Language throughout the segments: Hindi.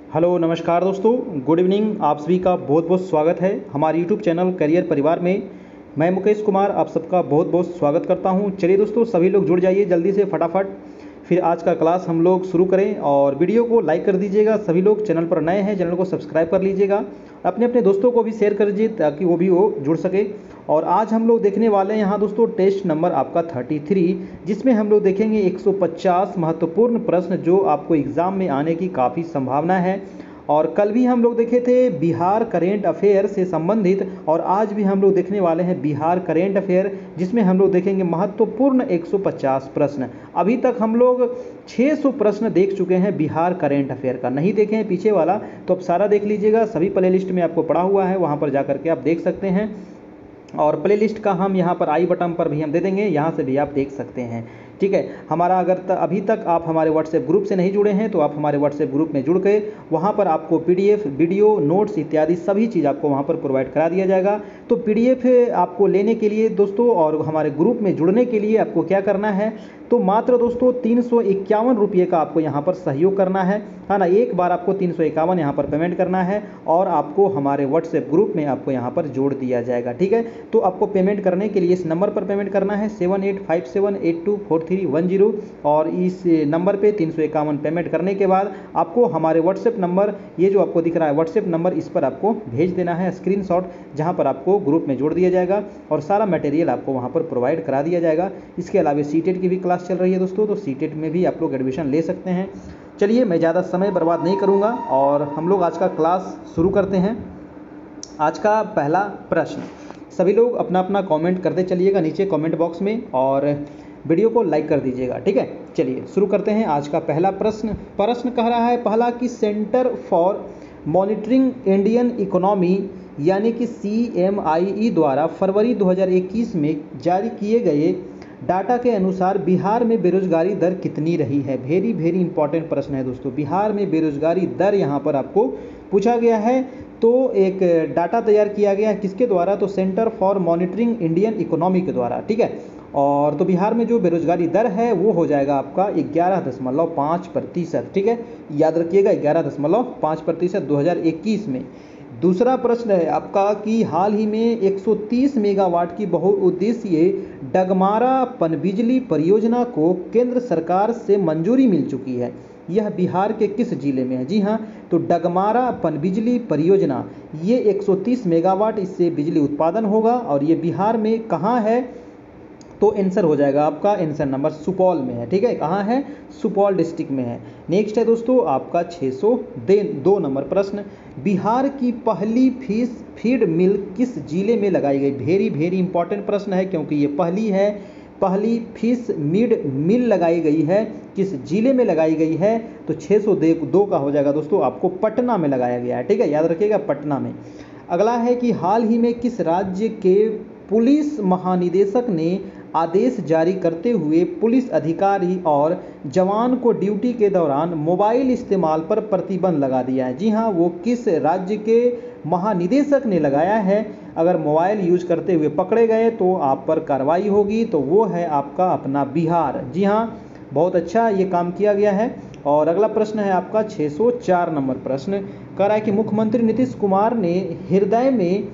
हेलो नमस्कार दोस्तों, गुड इवनिंग। आप सभी का बहुत बहुत स्वागत है हमारे यूट्यूब चैनल करियर परिवार में। मैं मुकेश कुमार आप सबका बहुत बहुत स्वागत करता हूं। चलिए दोस्तों, सभी लोग जुड़ जाइए जल्दी से फटाफट, फिर आज का क्लास हम लोग शुरू करें। और वीडियो को लाइक कर दीजिएगा। सभी लोग चैनल पर नए हैं, चैनल को सब्सक्राइब कर लीजिएगा। अपने अपने दोस्तों को भी शेयर कर दीजिए ताकि वो भी जुड़ सके। और आज हम लोग देखने वाले हैं यहाँ दोस्तों टेस्ट नंबर आपका 33, जिसमें हम लोग देखेंगे 150 महत्वपूर्ण प्रश्न जो आपको एग्ज़ाम में आने की काफ़ी संभावना है। और कल भी हम लोग देखे थे बिहार करेंट अफेयर से संबंधित, और आज भी हम लोग देखने वाले हैं बिहार करेंट अफेयर, जिसमें हम लोग देखेंगे महत्वपूर्ण 150 प्रश्न। अभी तक हम लोग 600 प्रश्न देख चुके हैं बिहार करेंट अफेयर का। नहीं देखे हैं पीछे वाला तो अब सारा देख लीजिएगा। सभी प्लेलिस्ट में आपको पड़ा हुआ है, वहाँ पर जा करके आप देख सकते हैं। और प्लेलिस्ट का हम यहाँ पर आई बटन पर भी हम दे देंगे, यहाँ से भी आप देख सकते हैं। ठीक है, हमारा अगर अभी तक आप हमारे व्हाट्सएप ग्रुप से नहीं जुड़े हैं तो आप हमारे व्हाट्सएप ग्रुप में जुड़ के वहाँ पर आपको पीडीएफ, वीडियो, नोट्स इत्यादि सभी चीज़ आपको वहाँ पर प्रोवाइड करा दिया जाएगा। तो पीडीएफ आपको लेने के लिए दोस्तों और हमारे ग्रुप में जुड़ने के लिए आपको क्या करना है, तो मात्र दोस्तों 351 रुपये का आपको यहाँ पर सहयोग करना है ना। एक बार आपको 351 यहाँ पर पेमेंट करना है और आपको हमारे व्हाट्सएप ग्रुप में आपको यहाँ पर जोड़ दिया जाएगा। ठीक है, तो आपको पेमेंट करने के लिए इस नंबर पर पेमेंट करना है 7857824310, और इस नंबर पे 351 पेमेंट करने के बाद आपको हमारे व्हाट्सएप नंबर, ये जो आपको दिख रहा है व्हाट्सएप नंबर, इस पर आपको भेज देना है स्क्रीनशॉट, जहाँ पर आपको ग्रुप में जोड़ दिया जाएगा और सारा मटेरियल आपको वहाँ पर प्रोवाइड करा दिया जाएगा। इसके अलावा सीटेट की भी क्लास चल रही है दोस्तों, तो सीटेट में भी आप लोग एडमिशन ले सकते हैं। चलिए, मैं ज़्यादा समय बर्बाद नहीं करूँगा और हम लोग आज का क्लास शुरू करते हैं। आज का पहला प्रश्न, सभी लोग अपना अपना कमेंट करते चलिएगा नीचे कमेंट बॉक्स में, और वीडियो को लाइक कर दीजिएगा। ठीक है, चलिए शुरू करते हैं आज का पहला प्रश्न। प्रश्न कह रहा है पहला कि centre for monitoring Indian economy यानी कि CMIE द्वारा फरवरी 2021 में जारी किए गए डाटा के अनुसार बिहार में बेरोजगारी दर कितनी रही है। वेरी वेरी इंपॉर्टेंट प्रश्न है दोस्तों। बिहार में बेरोजगारी दर यहाँ पर आपको पूछा गया है। तो एक डाटा तैयार किया गया है किसके द्वारा, तो centre for monitoring Indian economy के द्वारा। ठीक है, और तो बिहार में जो बेरोजगारी दर है वो हो जाएगा आपका 11.5%। ठीक है, याद रखिएगा 11.5% 2021 में। दूसरा प्रश्न है आपका कि हाल ही में 130 मेगावाट की बहुउद्देशीय डगमारा पनबिजली परियोजना को केंद्र सरकार से मंजूरी मिल चुकी है। यह बिहार के किस जिले में है? जी हाँ, तो डगमारा पनबिजली परियोजना, ये 130 मेगावाट इससे बिजली उत्पादन होगा, और ये बिहार में कहाँ है, तो आंसर हो जाएगा आपका आंसर नंबर सुपौल में है। ठीक है, कहाँ है, सुपौल डिस्ट्रिक्ट में है। नेक्स्ट है दोस्तों आपका 602 नंबर प्रश्न, बिहार की पहली फीड मिल किस जिले में लगाई गई। वेरी वेरी इंपॉर्टेंट प्रश्न है, क्योंकि ये पहली फिश मिड मिल लगाई गई है, किस जिले में लगाई गई है, तो 602 का हो जाएगा दोस्तों आपको पटना में लगाया गया है। ठीक है, याद रखिएगा पटना में। अगला है कि हाल ही में किस राज्य के पुलिस महानिदेशक ने आदेश जारी करते हुए पुलिस अधिकारी और जवान को ड्यूटी के दौरान मोबाइल इस्तेमाल पर प्रतिबंध लगा दिया है। जी हाँ, वो किस राज्य के महानिदेशक ने लगाया है। अगर मोबाइल यूज करते हुए पकड़े गए तो आप पर कार्रवाई होगी, तो वो है आपका अपना बिहार। जी हाँ, बहुत अच्छा ये काम किया गया है। और अगला प्रश्न है आपका 604 नंबर प्रश्न, कह रहा है कि मुख्यमंत्री नीतीश कुमार ने हृदय में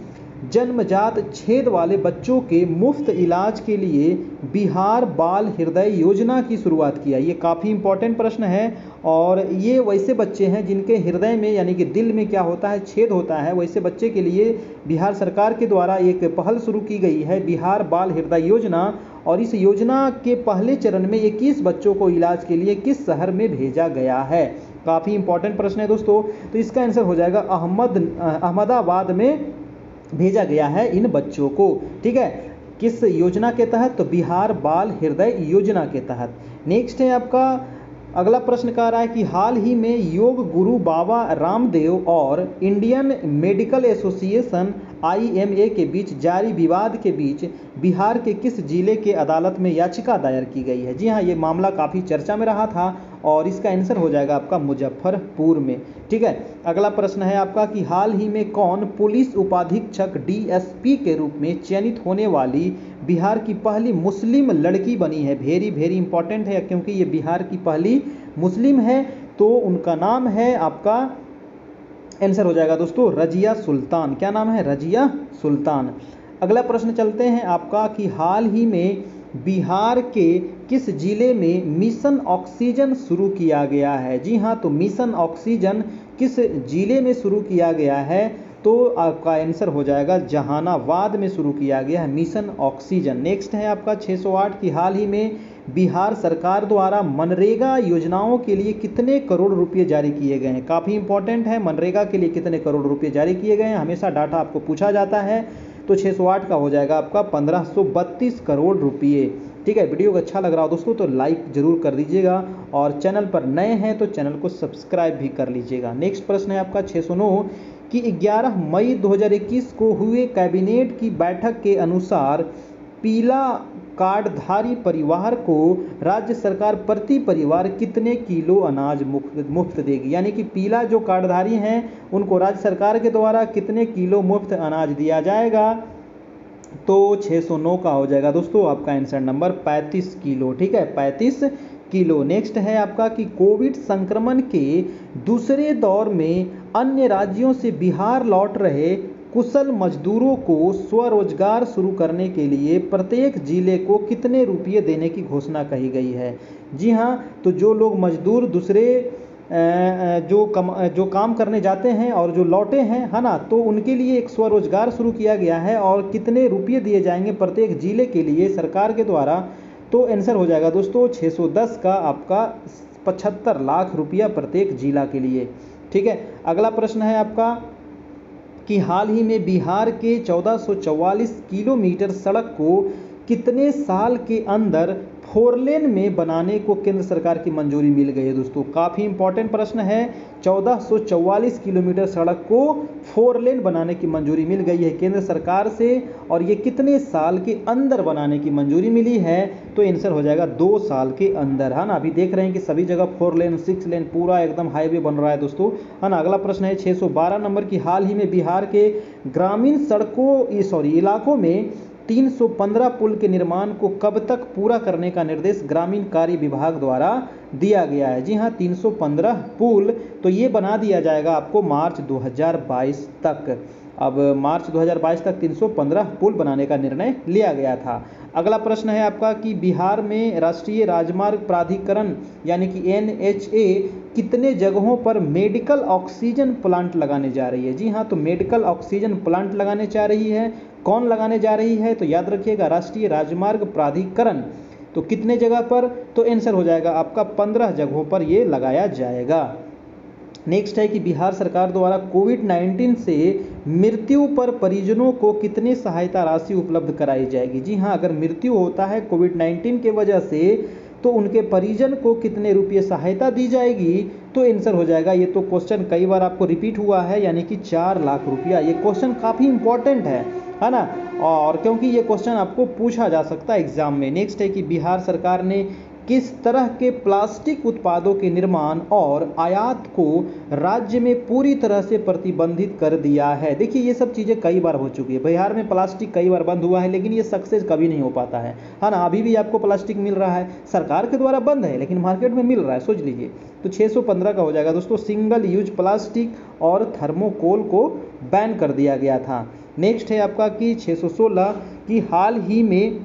जन्मजात छेद वाले बच्चों के मुफ्त इलाज के लिए बिहार बाल हृदय योजना की शुरुआत किया। ये काफ़ी इंपॉर्टेंट प्रश्न है, और ये वैसे बच्चे हैं जिनके हृदय में यानी कि दिल में क्या होता है, छेद होता है। वैसे बच्चे के लिए बिहार सरकार के द्वारा एक पहल शुरू की गई है, बिहार बाल हृदय योजना। और इस योजना के पहले चरण में 21 बच्चों को इलाज के लिए किस शहर में भेजा गया है। काफ़ी इंपॉर्टेंट प्रश्न है दोस्तों। तो इसका आंसर हो जाएगा अहमदाबाद में भेजा गया है इन बच्चों को। ठीक है, किस योजना के तहत, तो बिहार बाल हृदय योजना के तहत। नेक्स्ट है आपका अगला प्रश्न कह रहा है कि हाल ही में योग गुरु बाबा रामदेव और इंडियन मेडिकल एसोसिएशन IMA के बीच जारी विवाद के बीच बिहार के किस जिले के अदालत में याचिका दायर की गई है। जी हाँ, ये मामला काफ़ी चर्चा में रहा था, और इसका आंसर हो जाएगा आपका मुजफ्फरपुर में। ठीक है, अगला प्रश्न है आपका कि हाल ही में कौन पुलिस उपाधीक्षक DSP के रूप में चयनित होने वाली बिहार की पहली मुस्लिम लड़की बनी है। वेरी वेरी इंपॉर्टेंट है, क्योंकि ये बिहार की पहली मुस्लिम है। तो उनका नाम है आपका आंसर हो जाएगा दोस्तों रजिया सुल्तान। क्या नाम है? रजिया सुल्तान। अगला प्रश्न चलते हैं आपका कि हाल ही में बिहार के किस जिले में मिशन ऑक्सीजन शुरू किया गया है? जी हाँ, तो मिशन ऑक्सीजन किस जिले में शुरू किया गया है? तो आपका आंसर हो जाएगा जहानाबाद में शुरू किया गया है मिशन ऑक्सीजन। नेक्स्ट है आपका 608 की हाल ही में बिहार सरकार द्वारा मनरेगा योजनाओं के लिए कितने करोड़ रुपए जारी किए गए हैं? काफ़ी इंपॉर्टेंट है, मनरेगा के लिए कितने करोड़ रुपए जारी किए गए हैं, हमेशा डाटा आपको पूछा जाता है। तो 608 का हो जाएगा आपका 1532 करोड़ रुपये। ठीक है, वीडियो को अच्छा लग रहा हो दोस्तों तो लाइक जरूर कर दीजिएगा और चैनल पर नए हैं तो चैनल को सब्सक्राइब भी कर लीजिएगा। नेक्स्ट प्रश्न है आपका 609 कि 11 मई 2021 को हुए कैबिनेट की बैठक के अनुसार पीला कार्डधारी परिवार को राज्य सरकार प्रति परिवार कितने किलो अनाज मुफ्त देगी? यानी कि पीला जो कार्डधारी हैं उनको राज्य सरकार के द्वारा कितने किलो मुफ्त अनाज दिया जाएगा? तो 609 का हो जाएगा दोस्तों आपका आंसर नंबर 35 किलो। ठीक है, 35 किलो। नेक्स्ट है आपका कि कोविड संक्रमण के दूसरे दौर में अन्य राज्यों से बिहार लौट रहे कुशल मजदूरों को स्वरोजगार शुरू करने के लिए प्रत्येक जिले को कितने रुपये देने की घोषणा कही गई है? जी हाँ, तो जो लोग मजदूर दूसरे जो काम करने जाते हैं और जो लौटे हैं, है ना, तो उनके लिए एक स्वरोजगार शुरू किया गया है और कितने रुपये दिए जाएंगे प्रत्येक जिले के लिए सरकार के द्वारा? तो आंसर हो जाएगा दोस्तों 610 का आपका 75 लाख रुपया प्रत्येक जिला के लिए। ठीक है, अगला प्रश्न है आपका कि हाल ही में बिहार के 1444 किलोमीटर सड़क को कितने साल के अंदर 4 लेन में बनाने को केंद्र सरकार की मंजूरी मिल गई है? दोस्तों काफ़ी इंपॉर्टेंट प्रश्न है। 1444 किलोमीटर सड़क को 4 लेन बनाने की मंजूरी मिल गई है केंद्र सरकार से और ये कितने साल के अंदर बनाने की मंजूरी मिली है? तो आंसर हो जाएगा 2 साल के अंदर, है ना। अभी देख रहे हैं कि सभी जगह 4 लेन 6 लेन पूरा एकदम हाईवे बन रहा है दोस्तों, है ना। अगला प्रश्न है 612 नंबर की हाल ही में बिहार के ग्रामीण इलाकों में 315 पुल के निर्माण को कब तक पूरा करने का निर्देश ग्रामीण कार्य विभाग द्वारा दिया गया है? जी हाँ, 315 पुल तो ये बना दिया जाएगा आपको मार्च 2022 तक। अब मार्च 2022 तक 315 पुल बनाने का निर्णय लिया गया था। अगला प्रश्न है आपका कि बिहार में राष्ट्रीय राजमार्ग प्राधिकरण यानी कि NHA कितने जगहों पर मेडिकल ऑक्सीजन प्लांट लगाने जा रही है? जी हाँ, तो मेडिकल ऑक्सीजन प्लांट लगाने जा रही है। कौन लगाने जा रही है? तो याद रखिएगा राष्ट्रीय राजमार्ग प्राधिकरण। तो कितने जगह पर? तो आंसर हो जाएगा आपका 15 जगहों पर ये लगाया जाएगा। नेक्स्ट है कि बिहार सरकार द्वारा कोविड-19 से मृत्यु पर परिजनों को कितनी सहायता राशि उपलब्ध कराई जाएगी? जी हाँ, अगर मृत्यु होता है कोविड-19 के वजह से तो उनके परिजन को कितने रुपये सहायता दी जाएगी? तो आंसर हो जाएगा, ये तो क्वेश्चन कई बार आपको रिपीट हुआ है, यानी कि 4 लाख रुपया। ये क्वेश्चन काफ़ी इंपॉर्टेंट है ना, और क्योंकि ये क्वेश्चन आपको पूछा जा सकता है एग्जाम में। नेक्स्ट है कि बिहार सरकार ने किस तरह के प्लास्टिक उत्पादों के निर्माण और आयात को राज्य में पूरी तरह से प्रतिबंधित कर दिया है? देखिए ये सब चीज़ें कई बार हो चुकी है। बिहार में प्लास्टिक कई बार बंद हुआ है लेकिन ये सक्सेस कभी नहीं हो पाता है ना। अभी भी आपको प्लास्टिक मिल रहा है, सरकार के द्वारा बंद है लेकिन मार्केट में मिल रहा है, सोच लीजिए। तो 615 का हो जाएगा दोस्तों, सिंगल यूज प्लास्टिक और थर्मोकोल को बैन कर दिया गया था। नेक्स्ट है आपका कि 616 की हाल ही में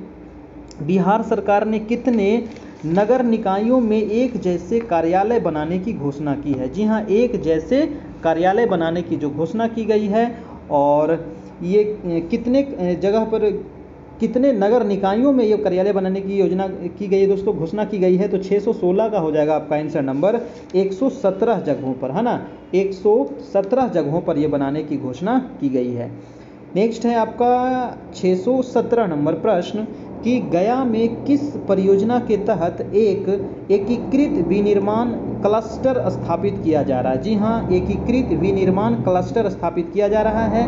बिहार सरकार ने कितने नगर निकायों में एक जैसे कार्यालय बनाने की घोषणा की है? जी हाँ, एक जैसे कार्यालय बनाने की जो घोषणा की गई है, और ये कितने जगह पर कितने नगर निकायों में ये कार्यालय बनाने की योजना की गई है दोस्तों, घोषणा की गई है? तो 616 का हो जाएगा आपका आंसर नंबर 117 जगहों पर, है ना। 117 जगहों पर ये बनाने की घोषणा की गई है। नेक्स्ट है आपका 617 नंबर प्रश्न कि गया में किस परियोजना के तहत एक एकीकृत विनिर्माण क्लस्टर स्थापित किया जा रहा है? जी हाँ, एकीकृत विनिर्माण क्लस्टर स्थापित किया जा रहा है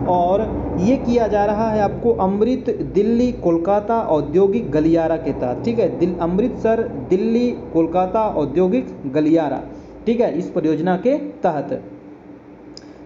और ये किया जा रहा है आपको अमृत दिल्ली कोलकाता औद्योगिक गलियारा के तहत। ठीक है, अमृतसर दिल्ली कोलकाता औद्योगिक गलियारा, ठीक है, इस परियोजना के तहत।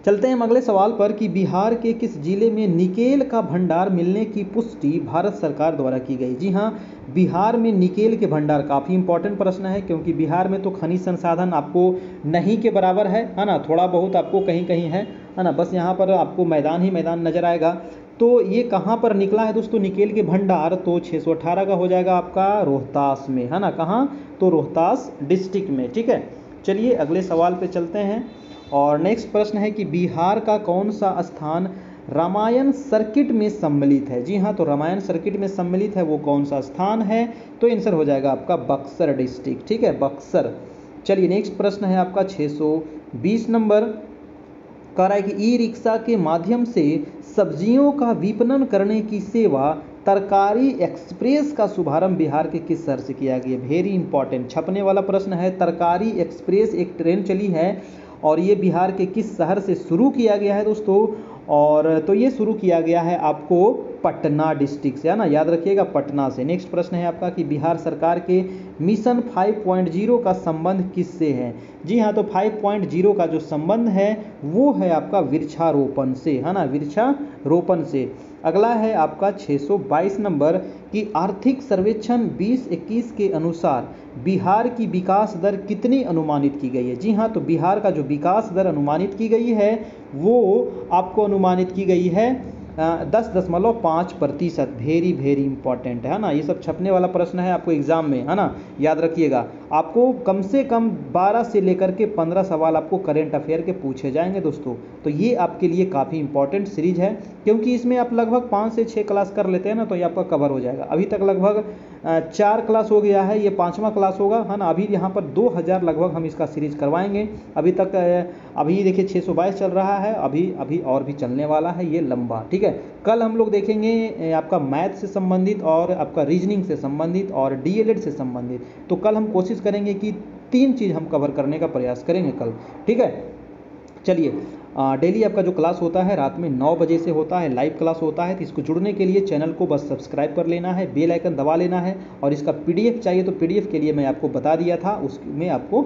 चलते हैं हम अगले सवाल पर कि बिहार के किस जिले में निकेल का भंडार मिलने की पुष्टि भारत सरकार द्वारा की गई। जी हाँ, बिहार में निकेल के भंडार काफ़ी इंपॉर्टेंट प्रश्न है, क्योंकि बिहार में तो खनिज संसाधन आपको नहीं के बराबर है ना, थोड़ा बहुत आपको कहीं कहीं है ना, बस यहाँ पर आपको मैदान ही मैदान नजर आएगा। तो ये कहाँ पर निकला है दोस्तों निकेल के भंडार, तो 618 का हो जाएगा आपका रोहतास में, है ना, कहाँ, तो रोहतास डिस्ट्रिक्ट में। ठीक है, चलिए अगले सवाल पे चलते हैं। और नेक्स्ट प्रश्न है कि बिहार का कौन सा स्थान रामायण सर्किट में सम्मिलित है। जी हाँ, तो रामायण सर्किट में सम्मिलित है वो कौन सा स्थान है, तो आंसर हो जाएगा आपका बक्सर डिस्ट्रिक्ट। ठीक है, बक्सर। चलिए नेक्स्ट प्रश्न है आपका 620 नंबर, कह रहा है कि ई रिक्शा के माध्यम से सब्जियों का विपणन करने की सेवा तरकारी एक्सप्रेस का शुभारंभ बिहार के किस शहर से किया गया। वेरी इंपॉर्टेंट छपने वाला प्रश्न है। तरकारी एक्सप्रेस एक ट्रेन चली है और ये बिहार के किस शहर से शुरू किया गया है दोस्तों, और तो ये शुरू किया गया है आपको पटना डिस्ट्रिक्ट से, है ना, याद रखिएगा पटना से। नेक्स्ट प्रश्न है आपका कि बिहार सरकार के मिशन 5.0 का संबंध किससे है। जी हाँ, तो 5.0 का जो संबंध है वो है आपका वृक्षारोपण से, है ना, वृक्षारोपण से। अगला है आपका 622 नंबर कि आर्थिक सर्वेक्षण 2021 के अनुसार बिहार की विकास दर कितनी अनुमानित की गई है। जी हाँ, तो बिहार का जो विकास दर अनुमानित की गई है वो आपको अनुमानित की गई है 10.5%। वेरी इंपॉर्टेंट है ना, ये सब छपने वाला प्रश्न है आपको एग्जाम में, है ना, याद रखिएगा। आपको कम से कम 12 से लेकर के 15 सवाल आपको करेंट अफेयर के पूछे जाएंगे दोस्तों, तो ये आपके लिए काफ़ी इंपॉर्टेंट सीरीज है, क्योंकि इसमें आप लगभग 5 से 6 क्लास कर लेते हैं ना, तो ये आपका कवर हो जाएगा। अभी तक लगभग 4 क्लास हो गया है, ये 5वां क्लास होगा, है ना। अभी यहाँ पर 2000 लगभग हम इसका सीरीज करवाएंगे। अभी तक अभी देखिए 622 चल रहा है, अभी और भी चलने वाला है ये लंबा। ठीक है, कल हम लोग देखेंगे आपका मैथ से संबंधित और आपका रीजनिंग से संबंधित और डीएलएड से संबंधित। तो कल हम कोशिश करेंगे कि 3 चीज़ हम कवर करने का प्रयास करेंगे कल। ठीक है, चलिए डेली आपका जो क्लास होता है रात में 9 बजे से होता है, लाइव क्लास होता है। तो इसको जुड़ने के लिए चैनल को बस सब्सक्राइब कर लेना है, बेल आइकन दबा लेना है, और इसका पीडीएफ चाहिए तो पीडीएफ के लिए मैं आपको बता दिया था, उसमें आपको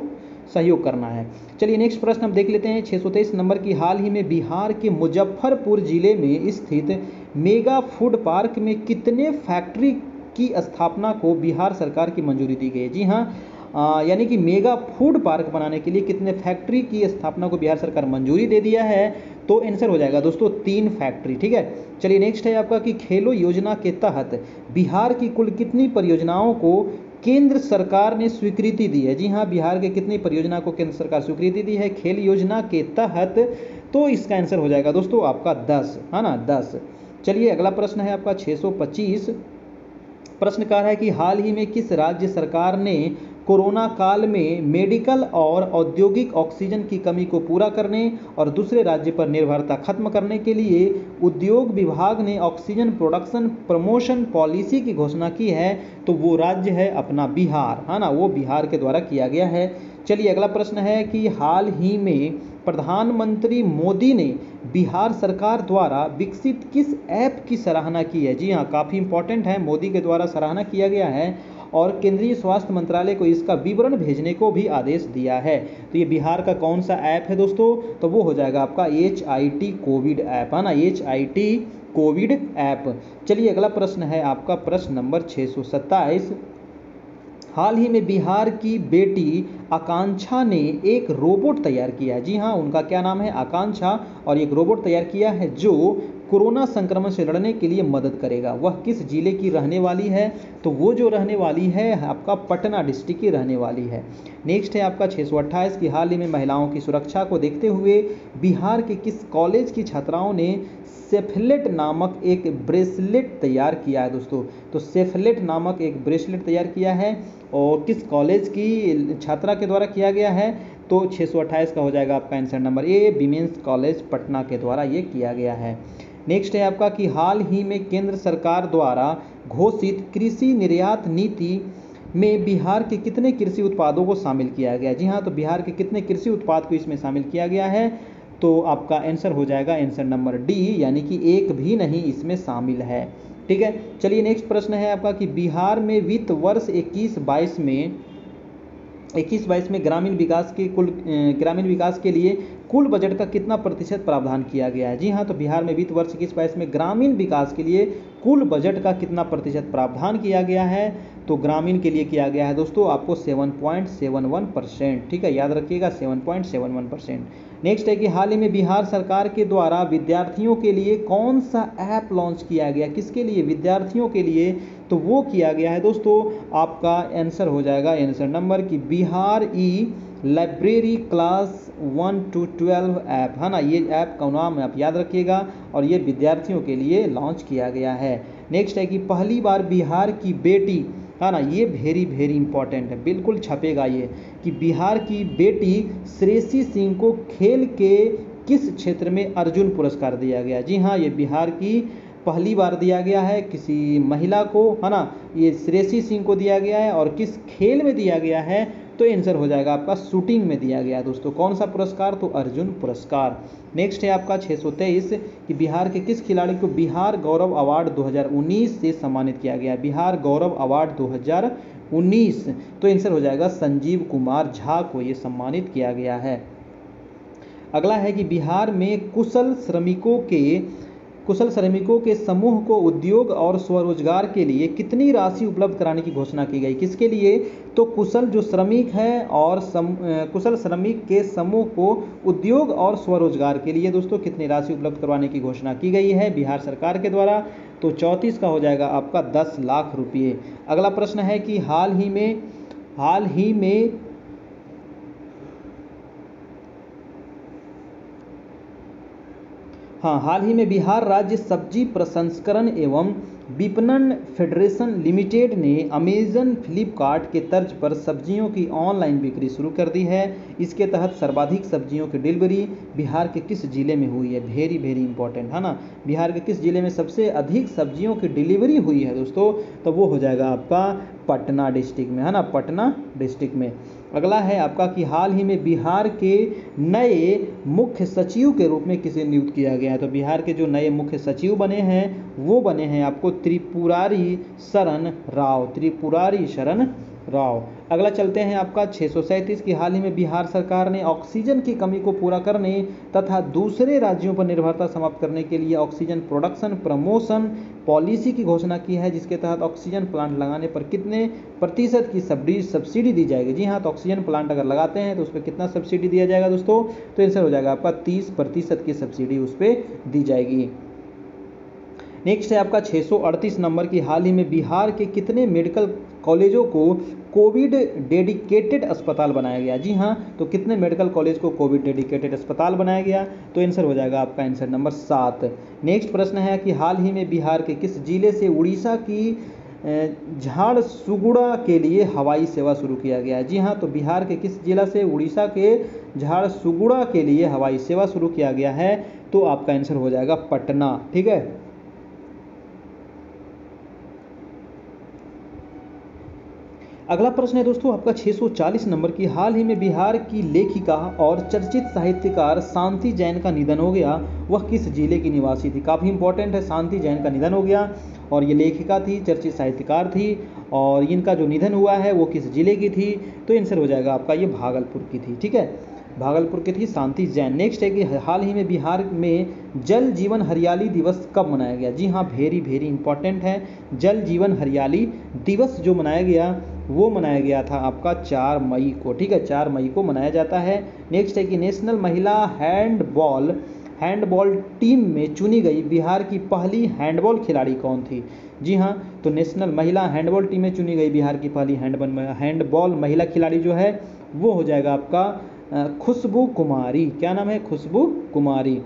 सहयोग करना है। चलिए नेक्स्ट प्रश्न हम देख लेते हैं 623 नंबर की, हाल ही में बिहार के मुजफ्फरपुर जिले में स्थित मेगा फूड पार्क में कितने फैक्ट्री की स्थापना को बिहार सरकार की मंजूरी दी गई है। जी हाँ, यानी कि मेगा फूड पार्क बनाने के लिए कितने फैक्ट्री की स्थापना को बिहार सरकार मंजूरी दे दिया है, तो आंसर हो जाएगा दोस्तों 3 फैक्ट्री। ठीक है, चलिए नेक्स्ट है आपका कि खेलो योजना के तहत बिहार की कुल कितनी परियोजनाओं को केंद्र सरकार ने स्वीकृति दी है। जी हाँ, बिहार के कितनी परियोजना को केंद्र सरकार स्वीकृति दी है खेल योजना के तहत, तो इसका आंसर हो जाएगा दोस्तों आपका 10, है ना, 10। चलिए अगला प्रश्न है आपका 625, प्रश्न कह रहा है कि हाल ही में किस राज्य सरकार ने कोरोना काल में मेडिकल और औद्योगिक ऑक्सीजन की कमी को पूरा करने और दूसरे राज्य पर निर्भरता खत्म करने के लिए उद्योग विभाग ने ऑक्सीजन प्रोडक्शन प्रमोशन पॉलिसी की घोषणा की है, तो वो राज्य है अपना बिहार, है ना, वो बिहार के द्वारा किया गया है। चलिए अगला प्रश्न है कि हाल ही में प्रधानमंत्री मोदी ने बिहार सरकार द्वारा विकसित किस ऐप की सराहना की है। जी हाँ, काफ़ी इंपॉर्टेंट है, मोदी के द्वारा सराहना किया गया है और केंद्रीय स्वास्थ्य मंत्रालय को इसका विवरण भेजने को भी आदेश दिया है। तो ये बिहार का कौन सा ऐप है दोस्तों, तो वो हो जाएगा आपका HIT कोविड ऐप, है ना, HIT कोविड ऐप। चलिए अगला प्रश्न है आपका प्रश्न नंबर 627, हाल ही में बिहार की बेटी आकांक्षा ने एक रोबोट तैयार किया है। जी हाँ, उनका क्या नाम है, आकांक्षा, और एक रोबोट तैयार किया है जो कोरोना संक्रमण से लड़ने के लिए मदद करेगा। वह किस जिले की रहने वाली है, तो वो जो रहने वाली है आपका पटना डिस्ट्रिक्ट की रहने वाली है। नेक्स्ट है आपका 628 की, हाल ही में महिलाओं की सुरक्षा को देखते हुए बिहार के किस कॉलेज की छात्राओं ने सेफलेट नामक एक ब्रेसलेट तैयार किया है दोस्तों। तो सेफलेट नामक एक ब्रेसलेट तैयार किया है और किस कॉलेज की छात्रा के द्वारा किया गया है, तो 628 का हो जाएगा आपका answer number A, women's college Patna के द्वारा ये किया गया है। नेक्स्ट है आपका कि हाल ही में केंद्र सरकार द्वारा घोषित कृषि निर्यात नीति में बिहार के कितने कृषि उत्पादों को शामिल किया गया। जी हाँ, तो बिहार के कितने कृषि उत्पाद को इसमें शामिल किया गया है, तो आपका आंसर हो जाएगा आंसर नंबर डी, यानी कि एक भी नहीं इसमें शामिल है। ठीक है, चलिए नेक्स्ट प्रश्न है आपका कि बिहार में वित्त वर्ष 21-22 में 21-22 में ग्रामीण विकास के लिए कुल बजट का कितना प्रतिशत प्रावधान किया गया है? जी हाँ, तो बिहार में वित्त वर्ष 21-22 में ग्रामीण विकास के लिए कुल बजट का कितना प्रतिशत प्रावधान किया गया है? तो ग्रामीण के लिए किया गया है दोस्तों आपको 7.71%। ठीक है, याद रखिएगा 7.71%। नेक्स्ट है कि हाल ही में बिहार सरकार के द्वारा विद्यार्थियों के लिए कौन सा ऐप लॉन्च किया गया? किसके लिए? विद्यार्थियों के लिए। तो वो किया गया है दोस्तों, आपका आंसर हो जाएगा आंसर नंबर कि बिहार ई लाइब्रेरी क्लास 1 to 12 ऐप, है ना। ये ऐप का नाम आप याद रखिएगा और ये विद्यार्थियों के लिए लॉन्च किया गया है। नेक्स्ट है कि पहली बार बिहार की बेटी, है ना, ये वेरी वेरी इंपॉर्टेंट है, बिल्कुल छपेगा ये, कि बिहार की बेटी श्रेयसी सिंह को खेल के किस क्षेत्र में अर्जुन पुरस्कार दिया गया? जी हाँ, ये बिहार की पहली बार दिया गया है किसी महिला को, है ना। ये श्रेयसी सिंह को दिया गया है और किस खेल में दिया गया है? तो आंसर हो जाएगा आपका शूटिंग में दिया गया दोस्तों। कौन सा पुरस्कार? तो अर्जुन पुरस्कार। नेक्स्ट है आपका 623 कि बिहार के किस खिलाड़ी को बिहार गौरव अवार्ड 2019 से सम्मानित किया गया? बिहार गौरव अवार्ड 2019, तो आंसर हो जाएगा संजीव कुमार झा को ये सम्मानित किया गया है। अगला है कि बिहार में कुशल श्रमिकों के समूह को उद्योग और स्वरोजगार के लिए कितनी राशि उपलब्ध कराने की घोषणा की गई? किसके लिए? तो कुशल जो श्रमिक हैं और कुशल श्रमिक के समूह को उद्योग और स्वरोजगार के लिए दोस्तों कितनी राशि उपलब्ध करवाने की घोषणा की गई है बिहार सरकार के द्वारा? तो 34 का हो जाएगा आपका 10 लाख रुपये। अगला प्रश्न है कि हाल ही में बिहार राज्य सब्जी प्रसंस्करण एवं विपणन फेडरेशन लिमिटेड ने अमेजन फ्लिपकार्ट के तर्ज पर सब्जियों की ऑनलाइन बिक्री शुरू कर दी है। इसके तहत सर्वाधिक सब्जियों की डिलीवरी बिहार के किस जिले में हुई है? वेरी वेरी इंपॉर्टेंट, है ना। बिहार के किस जिले में सबसे अधिक सब्जियों की डिलीवरी हुई है दोस्तों? तो वो हो जाएगा आपका पटना डिस्ट्रिक्ट में, है ना, पटना डिस्ट्रिक्ट में। अगला है आपका कि हाल ही में बिहार के नए मुख्य सचिव के रूप में किसे नियुक्त किया गया है? तो बिहार के जो नए मुख्य सचिव बने हैं वो बने हैं आपको त्रिपुरारी शरण राव। अगला चलते हैं आपका 637 की हाल ही में बिहार सरकार ने ऑक्सीजन की कमी को पूरा करने तथा दूसरे राज्यों पर निर्भरता समाप्त करने के लिए ऑक्सीजन प्रोडक्शन प्रमोशन पॉलिसी की घोषणा की है, जिसके तहत ऑक्सीजन प्लांट लगाने पर कितने प्रतिशत की सब्सिडी दी जाएगी? जी हाँ, तो ऑक्सीजन प्लांट अगर लगाते हैं तो उस पर कितना सब्सिडी दिया जाएगा दोस्तों? तो आंसर हो जाएगा आपका 30% की सब्सिडी उस पर दी जाएगी। नेक्स्ट है आपका 638 नंबर की हाल ही में बिहार के कितने मेडिकल कॉलेजों को कोविड डेडिकेटेड अस्पताल बनाया गया? जी हाँ, तो कितने मेडिकल कॉलेज को कोविड डेडिकेटेड अस्पताल बनाया गया? तो आंसर हो जाएगा आपका आंसर नंबर 7। नेक्स्ट प्रश्न है कि हाल ही में बिहार के किस जिले से उड़ीसा की झारसुगुड़ा के लिए हवाई सेवा शुरू किया गया है? जी हाँ, तो बिहार के किस जिला से उड़ीसा के झारसुगुड़ा के लिए हवाई सेवा शुरू किया गया है? तो आपका आंसर हो जाएगा पटना। ठीक है, अगला प्रश्न है दोस्तों आपका 640 नंबर की हाल ही में बिहार की लेखिका और चर्चित साहित्यकार शांति जैन का निधन हो गया, वह किस जिले की निवासी थी? काफ़ी इंपॉर्टेंट है, शांति जैन का निधन हो गया और ये लेखिका थी, चर्चित साहित्यकार थी और इनका जो निधन हुआ है वो किस जिले की थी? तो आंसर हो जाएगा आपका ये भागलपुर की थी। ठीक है, भागलपुर की थी शांति जैन। नेक्स्ट है कि हाल ही में बिहार में जल जीवन हरियाली दिवस कब मनाया गया? जी हाँ, वेरी वेरी इंपॉर्टेंट है, जल जीवन हरियाली दिवस जो मनाया गया वो मनाया गया था आपका 4 मई को। ठीक है, 4 मई को मनाया जाता है। नेक्स्ट है कि नेशनल महिला हैंडबॉल टीम में चुनी गई बिहार की पहली हैंडबॉल खिलाड़ी कौन थी? जी हाँ, तो नेशनल महिला हैंडबॉल टीम में चुनी गई बिहार की पहली हैंडबॉल महिला खिलाड़ी जो है वो हो जाएगा आपका खुशबू कुमारी। क्या नाम है? खुशबू कुमारी।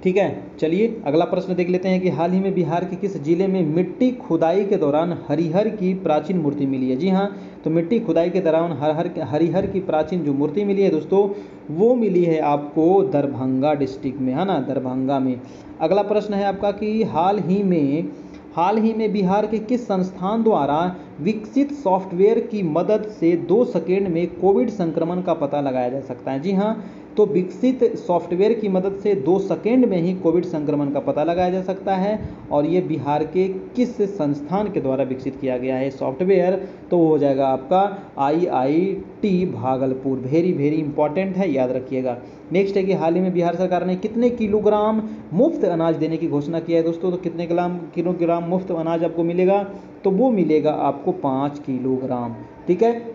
ठीक है, चलिए अगला प्रश्न देख लेते हैं कि हाल ही में बिहार के किस जिले में मिट्टी खुदाई के दौरान हरिहर की प्राचीन मूर्ति मिली है? जी हाँ, तो मिट्टी खुदाई के दौरान हरिहर की प्राचीन जो मूर्ति मिली है दोस्तों वो मिली है आपको दरभंगा डिस्ट्रिक्ट में, है ना, दरभंगा में। अगला प्रश्न है आपका कि हाल ही में बिहार के किस संस्थान द्वारा विकसित सॉफ्टवेयर की मदद से 2 सेकेंड में कोविड संक्रमण का पता लगाया जा सकता है? जी हाँ, तो विकसित सॉफ्टवेयर की मदद से 2 सेकेंड में ही कोविड संक्रमण का पता लगाया जा सकता है। और ये बिहार के किस संस्थान के द्वारा विकसित किया गया है सॉफ्टवेयर, तो वो हो जाएगा आपका IIT Bhagalpur. Very very important है, याद रखिएगा। नेक्स्ट है कि हाल ही में बिहार सरकार ने कितने किलोग्राम मुफ्त अनाज देने की घोषणा किया है दोस्तों। तो कितने किलोग्राम मुफ्त अनाज आपको मिलेगा, तो वो मिलेगा आपको 5 किलोग्राम। ठीक है।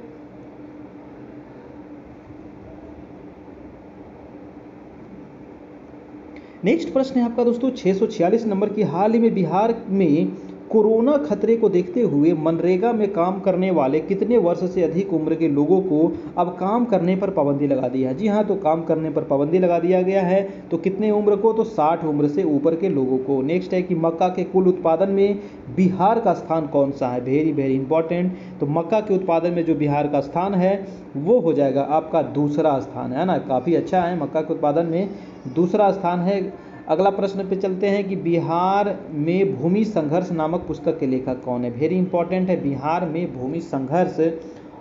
नेक्स्ट प्रश्न है आपका दोस्तों 646 नंबर की, हाल ही में बिहार में कोरोना खतरे को देखते हुए मनरेगा में काम करने वाले कितने वर्ष से अधिक उम्र के लोगों को अब काम करने पर पाबंदी लगा दी है। जी हाँ, तो काम करने पर पाबंदी लगा दिया गया है। तो कितने उम्र को, तो 60 उम्र से ऊपर के लोगों को। नेक्स्ट है कि मक्का के कुल उत्पादन में बिहार का स्थान कौन सा है। Very very important. तो मक्का के उत्पादन में जो बिहार का स्थान है वो हो जाएगा आपका दूसरा स्थान, है ना। काफ़ी अच्छा है, मक्का के उत्पादन में दूसरा स्थान है। अगला प्रश्न पे चलते हैं कि बिहार में भूमि संघर्ष नामक पुस्तक के लेखक कौन है। वेरी इंपॉर्टेंट है, बिहार में भूमि संघर्ष,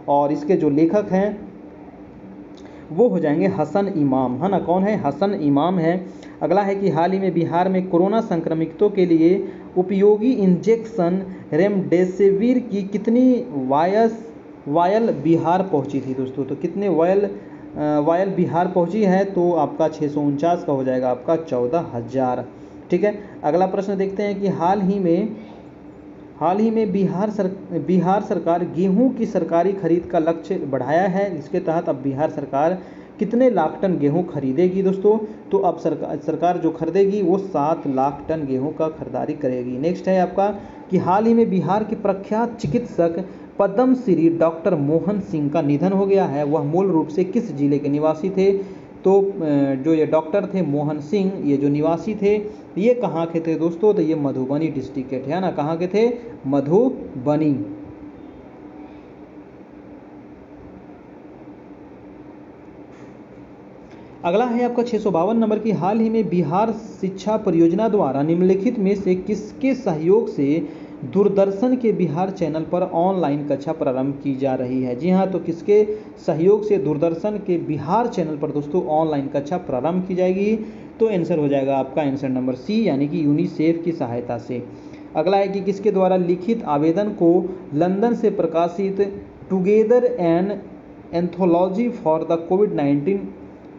और इसके जो लेखक हैं वो हो जाएंगे हसन इमाम, है ना। कौन है, हसन इमाम है। अगला है कि हाल ही में बिहार में कोरोना संक्रमितों के लिए उपयोगी इंजेक्शन रेमडेसिविर की कितनी वायल बिहार पहुंची थी दोस्तों। तो कितने वायल बिहार पहुंची है, तो आपका 649 का हो जाएगा आपका 14,000। ठीक है। अगला प्रश्न देखते हैं कि हाल ही में बिहार सरकार गेहूं की सरकारी खरीद का लक्ष्य बढ़ाया है। इसके तहत अब बिहार सरकार कितने लाख टन गेहूं खरीदेगी दोस्तों। तो अब सरकार जो खरीदेगी वो 7 लाख टन गेहूं का खरीदारी करेगी। नेक्स्ट है आपका कि हाल ही में बिहार के प्रख्यात चिकित्सक पद्मश्री डॉक्टर मोहन सिंह का निधन हो गया है। वह मूल रूप से किस जिले के निवासी थे। तो जो ये डॉक्टर थे मोहन सिंह, ये जो निवासी थे, ये कहाँ के थे दोस्तों। तो ये मधुबनी डिस्ट्रिक्ट के थे, है ना। कहाँ के थे, मधुबनी। अगला है आपका 652 नंबर की, हाल ही में बिहार शिक्षा परियोजना द्वारा निम्नलिखित में से किसके सहयोग से दूरदर्शन के बिहार चैनल पर ऑनलाइन कक्षा प्रारंभ की जा रही है। जी हाँ, तो किसके सहयोग से दूरदर्शन के बिहार चैनल पर दोस्तों ऑनलाइन कक्षा प्रारंभ की जाएगी। तो आंसर हो जाएगा आपका आंसर नंबर सी, यानी कि यूनिसेफ की सहायता से। अगला है कि किसके द्वारा लिखित आवेदन को लंदन से प्रकाशित together an anthology for the covid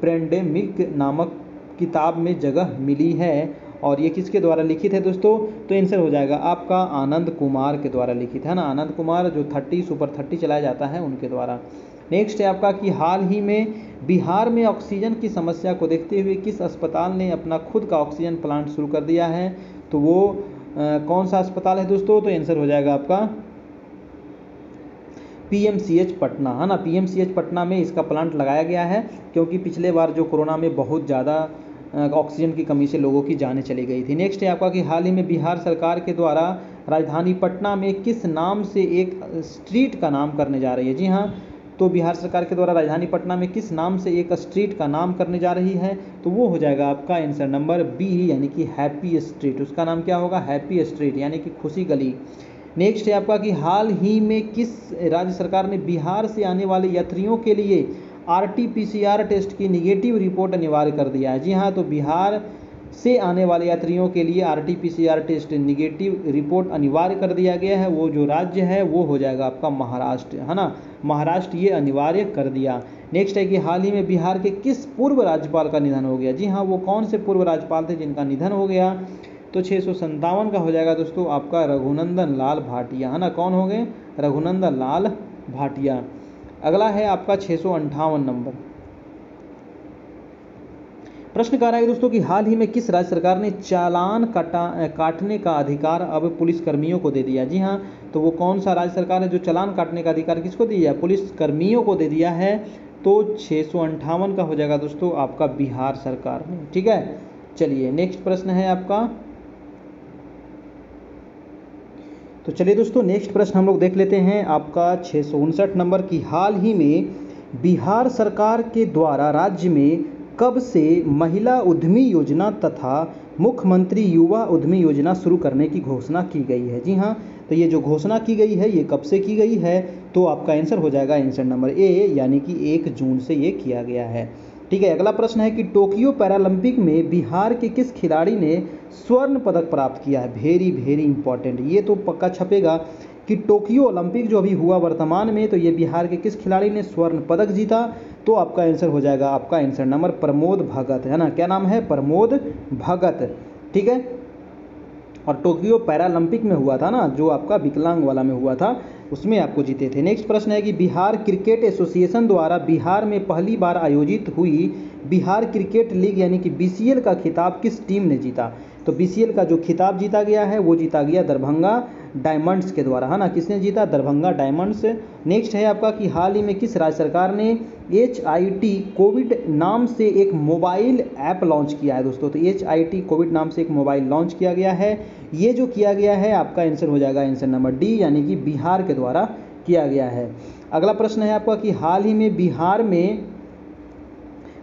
pandemic नामक किताब में जगह मिली है। और ये किसके द्वारा लिखित है दोस्तों। तो आंसर हो जाएगा आपका आनंद कुमार के द्वारा लिखित है ना। आनंद कुमार जो 30 सुपर 30 चलाया जाता है उनके द्वारा। नेक्स्ट है आपका कि हाल ही में बिहार में ऑक्सीजन की समस्या को देखते हुए किस अस्पताल ने अपना खुद का ऑक्सीजन प्लांट शुरू कर दिया है। तो वो कौन सा अस्पताल है दोस्तों। तो आंसर हो जाएगा आपका PMCH पटना, है ना। PMCH पटना में इसका प्लांट लगाया गया है, क्योंकि पिछले बार जो कोरोना में बहुत ज़्यादा ऑक्सीजन की कमी से लोगों की जानें चली गई थी। नेक्स्ट है आपका कि हाल ही में बिहार सरकार के द्वारा राजधानी पटना में किस नाम से एक स्ट्रीट का नाम करने जा रही है। जी हाँ, तो बिहार सरकार के द्वारा राजधानी पटना में किस नाम से एक स्ट्रीट का नाम करने जा रही है। तो वो हो जाएगा आपका आंसर नंबर बी, यानी कि हैप्पी स्ट्रीट। उसका नाम क्या होगा, हैप्पी स्ट्रीट, यानी कि खुशी गली। नेक्स्ट है आपका कि हाल ही में किस राज्य सरकार ने बिहार से आने वाले यात्रियों के लिए RT-PCR टेस्ट की निगेटिव रिपोर्ट अनिवार्य कर दिया है। जी हाँ, तो बिहार से आने वाले यात्रियों के लिए RT-PCR टेस्ट निगेटिव रिपोर्ट अनिवार्य कर दिया गया है। वो जो राज्य है वो हो जाएगा आपका महाराष्ट्र, है ना। महाराष्ट्र ये अनिवार्य कर दिया। नेक्स्ट है कि हाल ही में बिहार के किस पूर्व राज्यपाल का निधन हो गया। जी हाँ, वो कौन से पूर्व राज्यपाल थे जिनका निधन हो गया। तो 657 का हो जाएगा दोस्तों आपका रघुनंदन लाल भाटिया, है ना। कौन हो गए, रघुनंदन लाल भाटिया। अगला है आपका 658 नंबर। प्रश्न कह रहा है दोस्तों कि हाल ही में किस राज्य सरकार ने चालान काटने का अधिकार अब पुलिस कर्मियों को दे दिया। जी हाँ, तो वो कौन सा राज्य सरकार है जो चालान काटने का अधिकार किसको दिया है, पुलिस कर्मियों को दे दिया है। तो 658 का हो जाएगा दोस्तों आपका बिहार सरकार ने। ठीक है, चलिए नेक्स्ट प्रश्न है आपका। तो चलिए दोस्तों नेक्स्ट प्रश्न हम लोग देख लेते हैं आपका 659 नंबर की, हाल ही में बिहार सरकार के द्वारा राज्य में कब से महिला उद्यमी योजना तथा मुख्यमंत्री युवा उद्यमी योजना शुरू करने की घोषणा की गई है। जी हाँ, तो ये जो घोषणा की गई है ये कब से की गई है। तो आपका आंसर हो जाएगा आंसर नंबर ए, यानी कि 1 जून से ये किया गया है। ठीक है। अगला प्रश्न है कि टोक्यो पैरालंपिक में बिहार के किस खिलाड़ी ने स्वर्ण पदक प्राप्त किया है। वेरी वेरी इंपॉर्टेंट, ये तो पक्का छपेगा कि टोक्यो ओलंपिक जो अभी हुआ वर्तमान में, तो ये बिहार के किस खिलाड़ी ने स्वर्ण पदक जीता। तो आपका आंसर हो जाएगा, आपका आंसर नंबर प्रमोद भगत है ना। क्या नाम है? प्रमोद भगत। ठीक है। और टोक्यो पैरालंपिक में हुआ था ना, जो आपका विकलांग वाला में हुआ था, उसमें आपको जीते थे। नेक्स्ट प्रश्न है कि बिहार क्रिकेट एसोसिएशन द्वारा बिहार में पहली बार आयोजित हुई बिहार क्रिकेट लीग यानी कि बीसीएल का खिताब किस टीम ने जीता। तो बीसीएल का जो खिताब जीता गया है वो जीता गया दरभंगा डायमंड्स के द्वारा, है ना। किसने जीता? दरभंगा डायमंड्स। नेक्स्ट है आपका कि हाल ही में किस राज्य सरकार ने HIT कोविड नाम से एक मोबाइल ऐप लॉन्च किया है दोस्तों। तो HIT कोविड नाम से एक मोबाइल लॉन्च किया गया है। ये जो किया गया है आपका आंसर हो जाएगा आंसर नंबर डी, यानी कि बिहार के द्वारा किया गया है। अगला प्रश्न है आपका कि हाल ही में बिहार में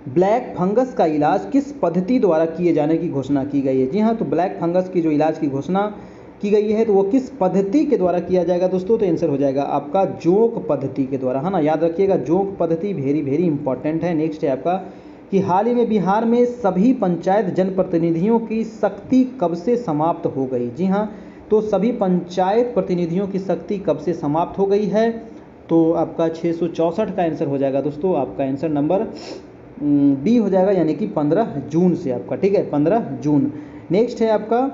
ब्लैक फंगस का इलाज किस पद्धति द्वारा किए जाने की घोषणा की गई है। जी हाँ, तो ब्लैक फंगस की जो इलाज की घोषणा की गई है तो वो किस पद्धति के द्वारा किया जाएगा दोस्तों। तो आंसर हो जाएगा आपका जोंक पद्धति के द्वारा, है ना। याद रखिएगा, जोंक पद्धति वेरी वेरी इंपॉर्टेंट है। नेक्स्ट है आपका कि हाल ही में बिहार में सभी पंचायत जनप्रतिनिधियों की शक्ति कब से समाप्त हो गई। जी हाँ, तो सभी पंचायत प्रतिनिधियों की शक्ति कब से समाप्त हो गई है। तो आपका 664 का आंसर हो जाएगा दोस्तों, आपका आंसर नंबर बी हो जाएगा, यानी कि 15 जून से आपका। ठीक है, 15 जून। नेक्स्ट है आपका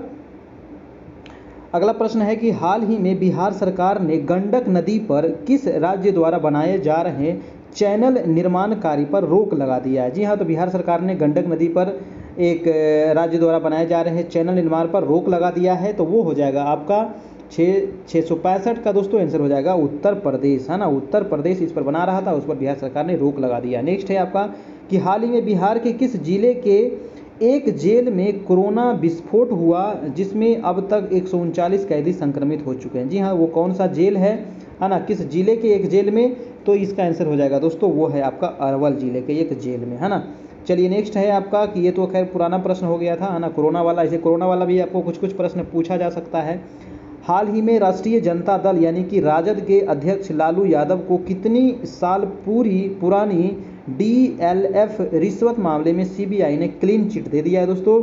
अगला प्रश्न है कि हाल ही में बिहार सरकार ने गंडक नदी पर किस राज्य द्वारा बनाए जा रहे चैनल निर्माण कार्य पर रोक लगा दिया है। जी हाँ, तो बिहार सरकार ने गंडक नदी पर एक राज्य द्वारा बनाए जा रहे चैनल निर्माण पर रोक लगा दिया है। तो वो हो जाएगा आपका 665 का दोस्तों आंसर हो जाएगा उत्तर प्रदेश, है ना। उत्तर प्रदेश इस पर बना रहा था, उस पर बिहार सरकार ने रोक लगा दिया। नेक्स्ट है आपका कि हाल ही में बिहार के किस जिले के एक जेल में कोरोना विस्फोट हुआ जिसमें अब तक 139 कैदी संक्रमित हो चुके हैं। जी हाँ, वो कौन सा जेल है ना, किस जिले के एक जेल में। तो इसका आंसर हो जाएगा दोस्तों, वो है आपका अरवल जिले के एक जेल में, है ना। चलिए नेक्स्ट है आपका कि ये तो खैर पुराना प्रश्न हो गया था, है ना, कोरोना वाला। ऐसे कोरोना वाला भी आपको कुछ कुछ प्रश्न पूछा जा सकता है। हाल ही में राष्ट्रीय जनता दल यानी कि राजद के अध्यक्ष लालू यादव को कितनी साल पुरानी DLF रिश्वत मामले में CBI ने क्लीन चिट दे दिया है दोस्तों।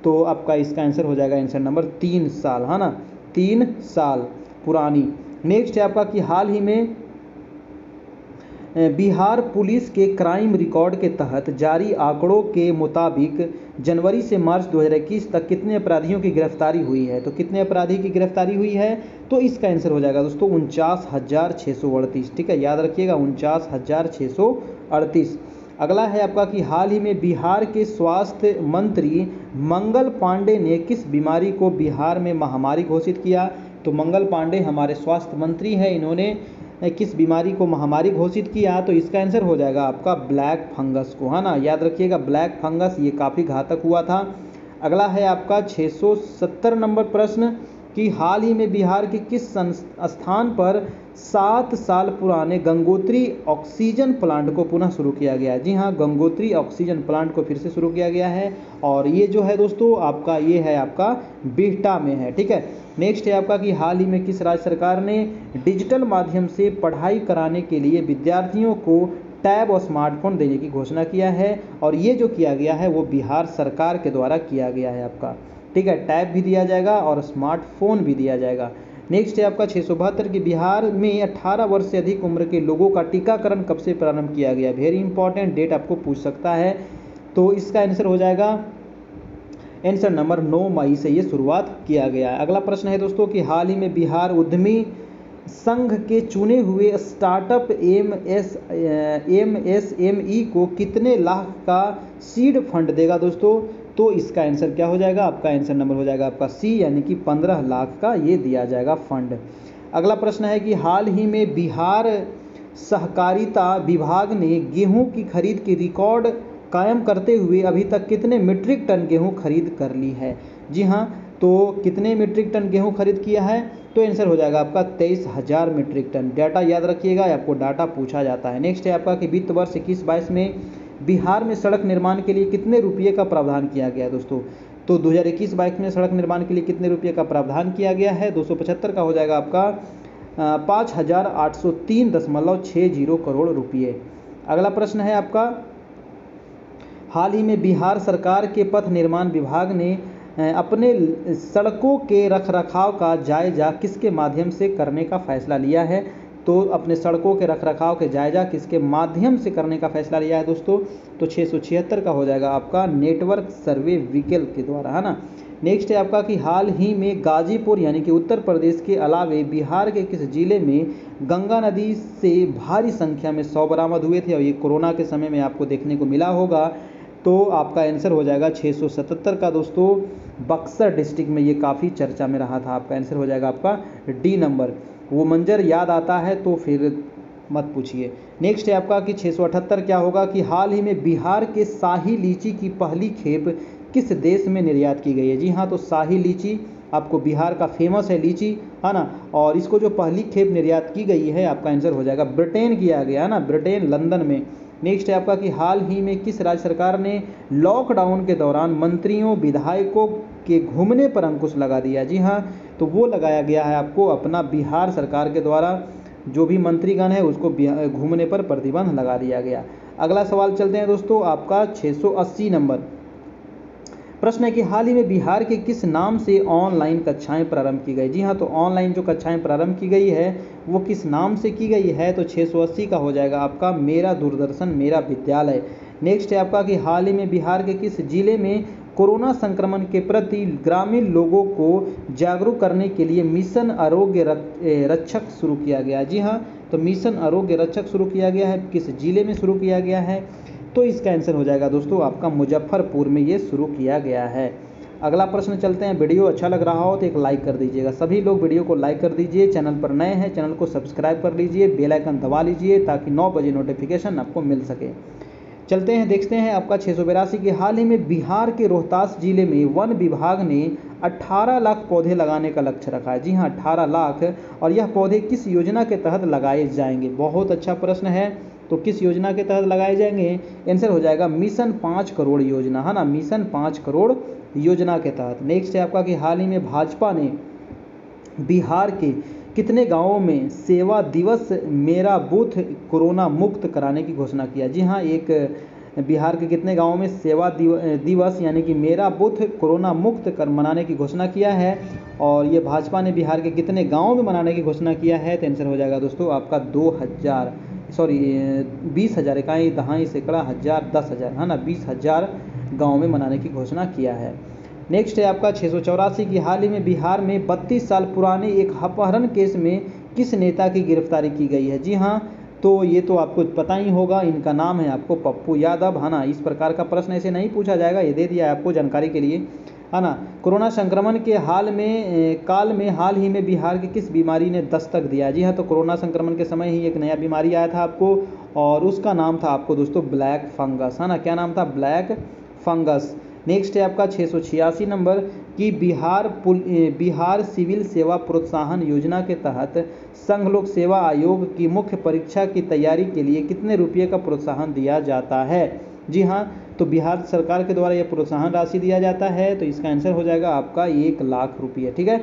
तो आपका इसका आंसर हो जाएगा आंसर नंबर 3 साल, है ना, 3 साल पुरानी। नेक्स्ट है आपका कि हाल ही में बिहार पुलिस के क्राइम रिकॉर्ड के तहत जारी आंकड़ों के मुताबिक जनवरी से मार्च 2021 तक कितने अपराधियों की गिरफ्तारी हुई है। तो कितने अपराधी की गिरफ्तारी हुई है। तो इसका आंसर हो जाएगा दोस्तों 49,638। ठीक है, याद रखिएगा 49,638। अगला है आपका कि हाल ही में बिहार के स्वास्थ्य मंत्री मंगल पांडे ने किस बीमारी को बिहार में महामारी घोषित किया। तो मंगल पांडे हमारे स्वास्थ्य मंत्री हैं, इन्होंने किस बीमारी को महामारी घोषित किया। तो इसका आंसर हो जाएगा आपका ब्लैक फंगस को, है ना। याद रखिएगा ब्लैक फंगस ये काफ़ी घातक हुआ था। अगला है आपका 670 नंबर प्रश्न कि हाल ही में बिहार के किस स्थान पर 7 साल पुराने गंगोत्री ऑक्सीजन प्लांट को पुनः शुरू किया गया है। जी हाँ, गंगोत्री ऑक्सीजन प्लांट को फिर से शुरू किया गया है और ये जो है दोस्तों आपका ये है आपका बिहटा में है। ठीक है, नेक्स्ट है आपका कि हाल ही में किस राज्य सरकार ने डिजिटल माध्यम से पढ़ाई कराने के लिए विद्यार्थियों को टैब और स्मार्टफोन देने की घोषणा किया है। और ये जो किया गया है वो बिहार सरकार के द्वारा किया गया है आपका। ठीक है, टैब भी दिया जाएगा और स्मार्टफोन भी दिया जाएगा। नेक्स्ट है आपका 672 कि बिहार में 18 वर्ष से अधिक उम्र के लोगों का टीकाकरण कब से प्रारंभ किया गया। वेरी इंपॉर्टेंट डेट आपको पूछ सकता है। तो इसका आंसर हो जाएगा आंसर नंबर 9 मई से ये शुरुआत किया गया है। अगला प्रश्न है दोस्तों कि हाल ही में बिहार उद्यमी संघ के चुने हुए स्टार्टअप MSME को कितने लाख का सीड फंड देगा दोस्तों। तो इसका आंसर क्या हो जाएगा, आपका आंसर नंबर हो जाएगा आपका सी, यानी कि 15 लाख का ये दिया जाएगा फंड। अगला प्रश्न है कि हाल ही में बिहार सहकारिता विभाग ने गेहूं की खरीद की रिकॉर्ड कायम करते हुए अभी तक कितने मीट्रिक टन गेहूं खरीद कर ली है। जी हाँ, तो कितने मीट्रिक टन गेहूं खरीद किया है। तो आंसर हो जाएगा आपका 23,000 मीट्रिक टन। डाटा याद रखिएगा, आपको डाटा पूछा जाता है। नेक्स्ट है आपका कि वित्त वर्ष 21-22 में बिहार में सड़क निर्माण के लिए कितने रुपये का प्रावधान किया गया दोस्तों। तो 2021-22 में सड़क निर्माण के लिए कितने रुपये का प्रावधान किया गया है। 275 का हो जाएगा आपका 5,803.60 करोड़ रुपये। अगला प्रश्न है आपका हाल ही में बिहार सरकार के पथ निर्माण विभाग ने अपने सड़कों के रखरखाव का जायजा किसके माध्यम से करने का फैसला लिया है? तो अपने सड़कों के रखरखाव के जायजा किसके माध्यम से करने का फैसला लिया है दोस्तों? तो 676 का हो जाएगा आपका नेटवर्क सर्वे व्हीकल के द्वारा, है ना। नेक्स्ट है आपका कि हाल ही में गाजीपुर यानी कि उत्तर प्रदेश के अलावे बिहार के किस जिले में गंगा नदी से भारी संख्या में शव बरामद हुए थे? और ये कोरोना के समय में आपको देखने को मिला होगा। तो आपका आंसर हो जाएगा 677 का दोस्तों, बक्सर डिस्ट्रिक्ट में ये काफ़ी चर्चा में रहा था। आपका आंसर हो जाएगा आपका डी नंबर। वो मंजर याद आता है तो फिर मत पूछिए। नेक्स्ट है आपका कि 678 क्या होगा कि हाल ही में बिहार के शाही लीची की पहली खेप किस देश में निर्यात की गई है? जी हाँ, तो शाही लीची आपको बिहार का फेमस है लीची, है ना। और इसको जो पहली खेप निर्यात की गई है, आपका आंसर हो जाएगा ब्रिटेन किया गया, है ना, ब्रिटेन लंदन में। नेक्स्ट है आपका कि हाल ही में किस राज्य सरकार ने लॉकडाउन के दौरान मंत्रियों विधायकों के घूमने पर अंकुश लगा दिया? जी हाँ, तो वो लगाया गया है आपको अपना बिहार सरकार के द्वारा। जो भी मंत्रीगण है उसको घूमने पर प्रतिबंध लगा दिया गया। अगला सवाल चलते हैं दोस्तों, आपका 680 नंबर प्रश्न है कि हाल ही में बिहार के किस नाम से ऑनलाइन कक्षाएं प्रारंभ की गई? जी हाँ, तो ऑनलाइन जो कक्षाएं प्रारंभ की गई है वो किस नाम से की गई है? तो 680 का हो जाएगा आपका मेरा दूरदर्शन मेरा विद्यालय। नेक्स्ट है आपका कि हाल ही में बिहार के किस जिले में कोरोना संक्रमण के प्रति ग्रामीण लोगों को जागरूक करने के लिए मिशन आरोग्य रक्षक शुरू किया गया? जी हाँ, तो मिशन आरोग्य रक्षक शुरू किया गया है, किस जिले में शुरू किया गया है? तो इसका आंसर हो जाएगा दोस्तों आपका मुजफ्फरपुर में ये शुरू किया गया है। अगला प्रश्न चलते हैं। वीडियो अच्छा लग रहा हो तो एक लाइक कर दीजिएगा, सभी लोग वीडियो को लाइक कर दीजिए। चैनल पर नए हैं चैनल को सब्सक्राइब कर लीजिए, बेल आइकन दबा लीजिए ताकि 9 बजे नोटिफिकेशन आपको मिल सके। चलते हैं, देखते हैं आपका 682 के हाल ही में बिहार के रोहतास जिले में वन विभाग ने 18 लाख पौधे लगाने का लक्ष्य रखा है। जी हाँ, 18 लाख। और यह पौधे किस योजना के तहत लगाए जाएंगे? बहुत अच्छा प्रश्न है। तो किस योजना के तहत लगाए जाएंगे? आंसर हो जाएगा मिशन 5 करोड़ योजना, है ना, मिशन 5 करोड़ योजना के तहत। नेक्स्ट है आपका कि हाल ही में भाजपा ने बिहार के कितने गांवों में सेवा दिवस मेरा बूथ कोरोना मुक्त कराने की घोषणा किया? जी हाँ, एक बिहार के कितने गांवों में सेवा दिवस यानी कि मेरा बूथ कोरोना मुक्त कर मनाने की घोषणा किया है? और ये भाजपा ने बिहार के कितने गांवों में मनाने की घोषणा किया है? तो आंसर हो जाएगा दोस्तों आपका 20,000 इकाई दहाई सैकड़ा हज़ार 10,000, है ना, 20,000 गाँव में मनाने की घोषणा किया है। नेक्स्ट है आपका 684 की हाल ही में बिहार में 32 साल पुराने एक अपहरण केस में किस नेता की गिरफ्तारी की गई है? जी हाँ, तो ये तो आपको पता ही होगा, इनका नाम है आपको पप्पू यादव, है ना। इस प्रकार का प्रश्न ऐसे नहीं पूछा जाएगा, ये दे दिया है आपको जानकारी के लिए, है ना। कोरोना संक्रमण के काल में हाल ही में बिहार की किस बीमारी ने दस्तक दिया? जी हाँ, तो कोरोना संक्रमण के समय ही एक नया बीमारी आया था आपको और उसका नाम था आपको दोस्तों ब्लैक फंगस, है ना। क्या नाम था? Black fungus. नेक्स्ट है आपका 686 नंबर कि बिहार सिविल सेवा प्रोत्साहन योजना के तहत संघ लोक सेवा आयोग की मुख्य परीक्षा की तैयारी के लिए कितने रुपये का प्रोत्साहन दिया जाता है? जी हाँ, तो बिहार सरकार के द्वारा यह प्रोत्साहन राशि दिया जाता है। तो इसका आंसर हो जाएगा आपका 1 लाख रुपये, ठीक है।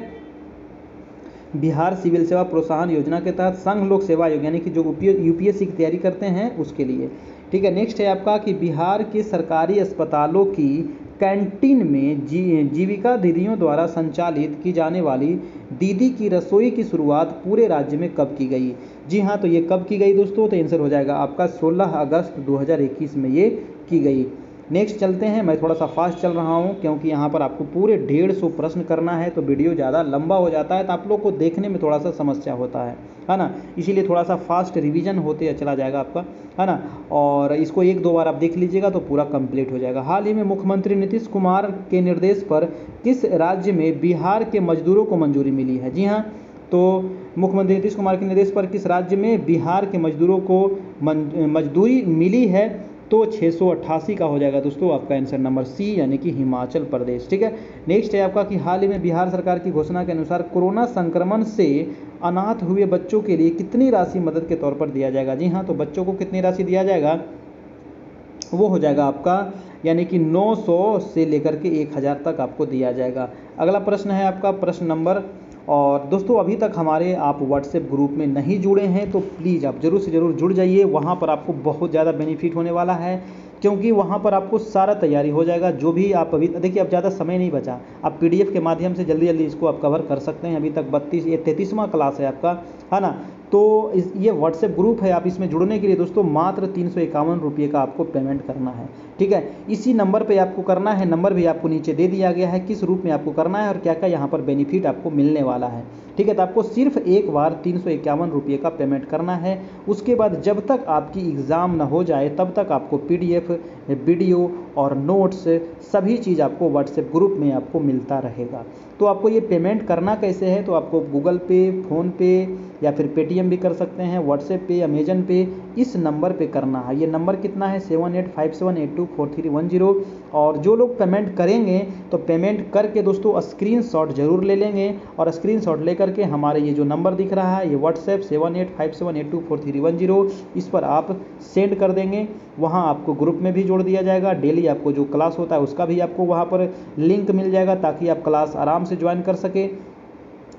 बिहार सिविल सेवा प्रोत्साहन योजना के तहत संघ लोक सेवा आयोग यानी कि जो यूपीएससी की तैयारी करते हैं उसके लिए, ठीक है। नेक्स्ट है आपका कि बिहार के सरकारी अस्पतालों की कैंटीन में जीविका दीदियों द्वारा संचालित की जाने वाली दीदी की रसोई की शुरुआत पूरे राज्य में कब की गई? जी हाँ, तो ये कब की गई दोस्तों? तो आंसर हो जाएगा आपका 16 अगस्त 2021 में ये की गई। नेक्स्ट चलते हैं, मैं थोड़ा सा फास्ट चल रहा हूँ क्योंकि यहाँ पर आपको पूरे 150 प्रश्न करना है तो वीडियो ज़्यादा लंबा हो जाता है तो आप लोग को देखने में थोड़ा सा समस्या होता है ना। इसीलिए थोड़ा सा फास्ट रिवीजन होते चला जाएगा आपका, है ना। और इसको 1-2 बार आप देख लीजिएगा तो पूरा कंप्लीट हो जाएगा। हाल ही में मुख्यमंत्री नीतीश कुमार के निर्देश पर किस राज्य में बिहार के मजदूरों को मंजूरी मिली है? जी हाँ, तो मुख्यमंत्री नीतीश कुमार के निर्देश पर किस राज्य में बिहार के मजदूरों को मजदूरी मिली है? तो 688 का हो जाएगा दोस्तों आपका आंसर नंबर सी यानी कि हिमाचल प्रदेश, ठीक है। नेक्स्ट है आपका कि हाल ही में बिहार सरकार की घोषणा के अनुसार कोरोना संक्रमण से अनाथ हुए बच्चों के लिए कितनी राशि मदद के तौर पर दिया जाएगा? जी हाँ, तो बच्चों को कितनी राशि दिया जाएगा? वो हो जाएगा आपका यानी कि 900 से लेकर के 1000 तक आपको दिया जाएगा। अगला प्रश्न है आपका प्रश्न नंबर, और दोस्तों अभी तक हमारे आप व्हाट्सएप ग्रुप में नहीं जुड़े हैं तो प्लीज़ आप ज़रूर से ज़रूर जुड़ जाइए, वहाँ पर आपको बहुत ज़्यादा बेनिफिट होने वाला है। क्योंकि वहाँ पर आपको सारा तैयारी हो जाएगा। जो भी आप अभी देखिए, अब ज़्यादा समय नहीं बचा, आप PDF के माध्यम से जल्दी जल्दी इसको आप कवर कर सकते हैं। अभी तक 32 ये 33वां क्लास है आपका, है ना। तो ये व्हाट्सएप ग्रुप है, आप इसमें जुड़ने के लिए दोस्तों मात्र 351 रुपये का आपको पेमेंट करना है, ठीक है। इसी नंबर पे आपको करना है, नंबर भी आपको नीचे दे दिया गया है, किस रूप में आपको करना है और क्या क्या यहाँ पर बेनिफिट आपको मिलने वाला है, ठीक है। तो आपको सिर्फ एक बार 351 रुपये का पेमेंट करना है। उसके बाद जब तक आपकी एग्ज़ाम ना हो जाए तब तक आपको PDF, वीडियो और नोट्स सभी चीज़ आपको व्हाट्सएप ग्रुप में आपको मिलता रहेगा। तो आपको ये पेमेंट करना कैसे है, तो आपको गूगल पे, फ़ोनपे या फिर पेटीएम भी कर सकते हैं, व्हाट्सएप पे, अमेजन पे, इस नंबर पे करना है। ये नंबर कितना है 7857824310। और जो लोग पेमेंट करेंगे तो पेमेंट करके दोस्तों स्क्रीनशॉट जरूर ले लेंगे, और स्क्रीनशॉट लेकर के हमारे ये जो नंबर दिख रहा है, ये व्हाट्सएप 7857824310, इस पर आप सेंड कर देंगे। वहाँ आपको ग्रुप में भी जोड़ दिया जाएगा। डेली आपको जो क्लास होता है उसका भी आपको वहाँ पर लिंक मिल जाएगा, ताकि आप क्लास आराम से ज्वाइन कर सके,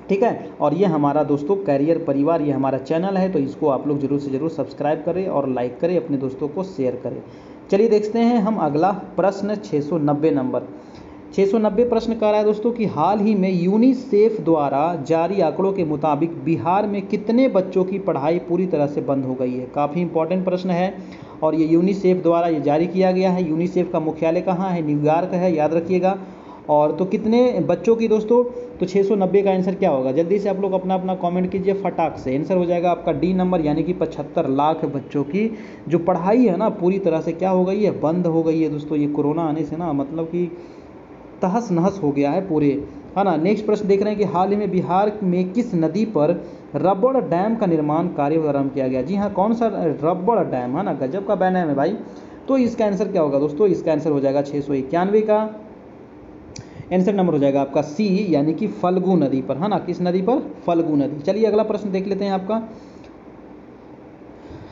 ठीक है। और ये हमारा दोस्तों कैरियर परिवार, ये हमारा चैनल है, तो इसको आप लोग जरूर से जरूर सब्सक्राइब करें और लाइक करें, अपने दोस्तों को शेयर करें। चलिए देखते हैं हम अगला प्रश्न 690 नंबर। 690 प्रश्न कह रहा है दोस्तों कि हाल ही में यूनिसेफ द्वारा जारी आंकड़ों के मुताबिक बिहार में कितने बच्चों की पढ़ाई पूरी तरह से बंद हो गई है। काफ़ी इंपॉर्टेंट प्रश्न है और ये यूनिसेफ द्वारा ये जारी किया गया है। यूनिसेफ का मुख्यालय कहाँ है, न्यूयॉर्क है, याद रखिएगा। और तो कितने बच्चों की दोस्तों, तो 690 का आंसर क्या होगा, जल्दी से आप लोग अपना अपना कमेंट कीजिए फटाक से। आंसर हो जाएगा आपका डी नंबर, यानी कि 75 लाख बच्चों की जो पढ़ाई है ना पूरी तरह से क्या हो गई है, बंद हो गई है दोस्तों। ये कोरोना आने से ना मतलब कि तहस नहस हो गया है पूरे, है ना। नेक्स्ट प्रश्न देख रहे हैं कि हाल ही में बिहार में किस नदी पर रबड़ डैम का निर्माण कार्य प्रारंभ किया गया। जी हाँ, कौन सा रबड़ डैम, है ना, गजब का बैन है भाई। तो इसका आंसर क्या होगा दोस्तों, इसका आंसर हो जाएगा 691 का आंसर नंबर हो जाएगा आपका सी, यानी कि फल्गु नदी पर, है ना। किस नदी पर, फल्गु नदी। चलिए अगला प्रश्न देख लेते हैं आपका।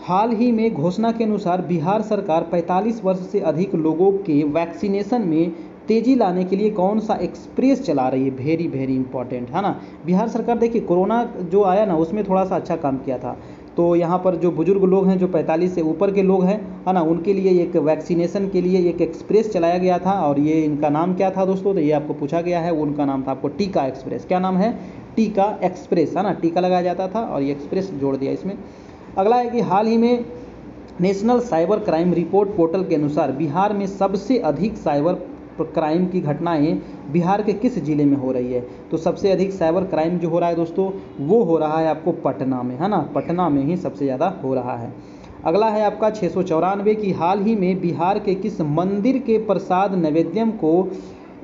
हाल ही में घोषणा के अनुसार बिहार सरकार 45 वर्ष से अधिक लोगों के वैक्सीनेशन में तेजी लाने के लिए कौन सा एक्सप्रेस चला रही है। वेरी वेरी इंपॉर्टेंट, है ना। बिहार सरकार देखिए कोरोना जो आया ना उसमें थोड़ा सा अच्छा काम किया था। तो यहाँ पर जो बुजुर्ग लोग हैं, जो 45 से ऊपर के लोग हैं, है ना, उनके लिए एक वैक्सीनेशन के लिए एक एक्सप्रेस चलाया गया था। और ये इनका नाम क्या था दोस्तों, तो ये आपको पूछा गया है। उनका नाम था आपको टीका एक्सप्रेस। क्या नाम है, टीका एक्सप्रेस, है ना। टीका लगाया जाता था और ये एक्सप्रेस जोड़ दिया इसमें। अगला है कि हाल ही में national cyber crime report portal के अनुसार बिहार में सबसे अधिक साइबर क्राइम की घटनाएं बिहार के किस जिले में हो रही है। तो सबसे अधिक साइबर क्राइम जो हो रहा है दोस्तों वो हो रहा है आपको पटना में, है ना। पटना में ही सबसे ज़्यादा हो रहा है। अगला है आपका 694 की हाल ही में बिहार के किस मंदिर के प्रसाद नैवेद्यम को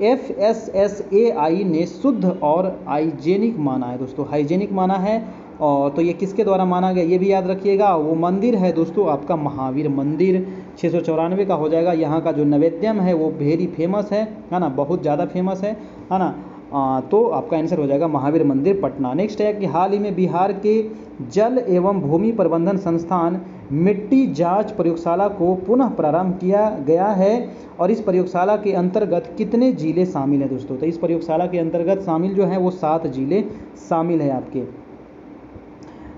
FSSAI ने शुद्ध और हाइजेनिक माना है दोस्तों, हाइजेनिक माना है। और तो ये किसके द्वारा माना गया ये भी याद रखिएगा। वो मंदिर है दोस्तों आपका महावीर मंदिर। 694 का हो जाएगा। यहाँ का जो नैवेद्यम है वो वेरी फेमस है ना, बहुत ज़्यादा फेमस है ना। तो आपका आंसर हो जाएगा महावीर मंदिर पटना। नेक्स्ट है कि हाल ही में बिहार के जल एवं भूमि प्रबंधन संस्थान मिट्टी जांच प्रयोगशाला को पुनः प्रारंभ किया गया है। और इस प्रयोगशाला के अंतर्गत कितने जिले शामिल हैं दोस्तों। तो इस प्रयोगशाला के अंतर्गत शामिल जो है वो 7 जिले शामिल है आपके।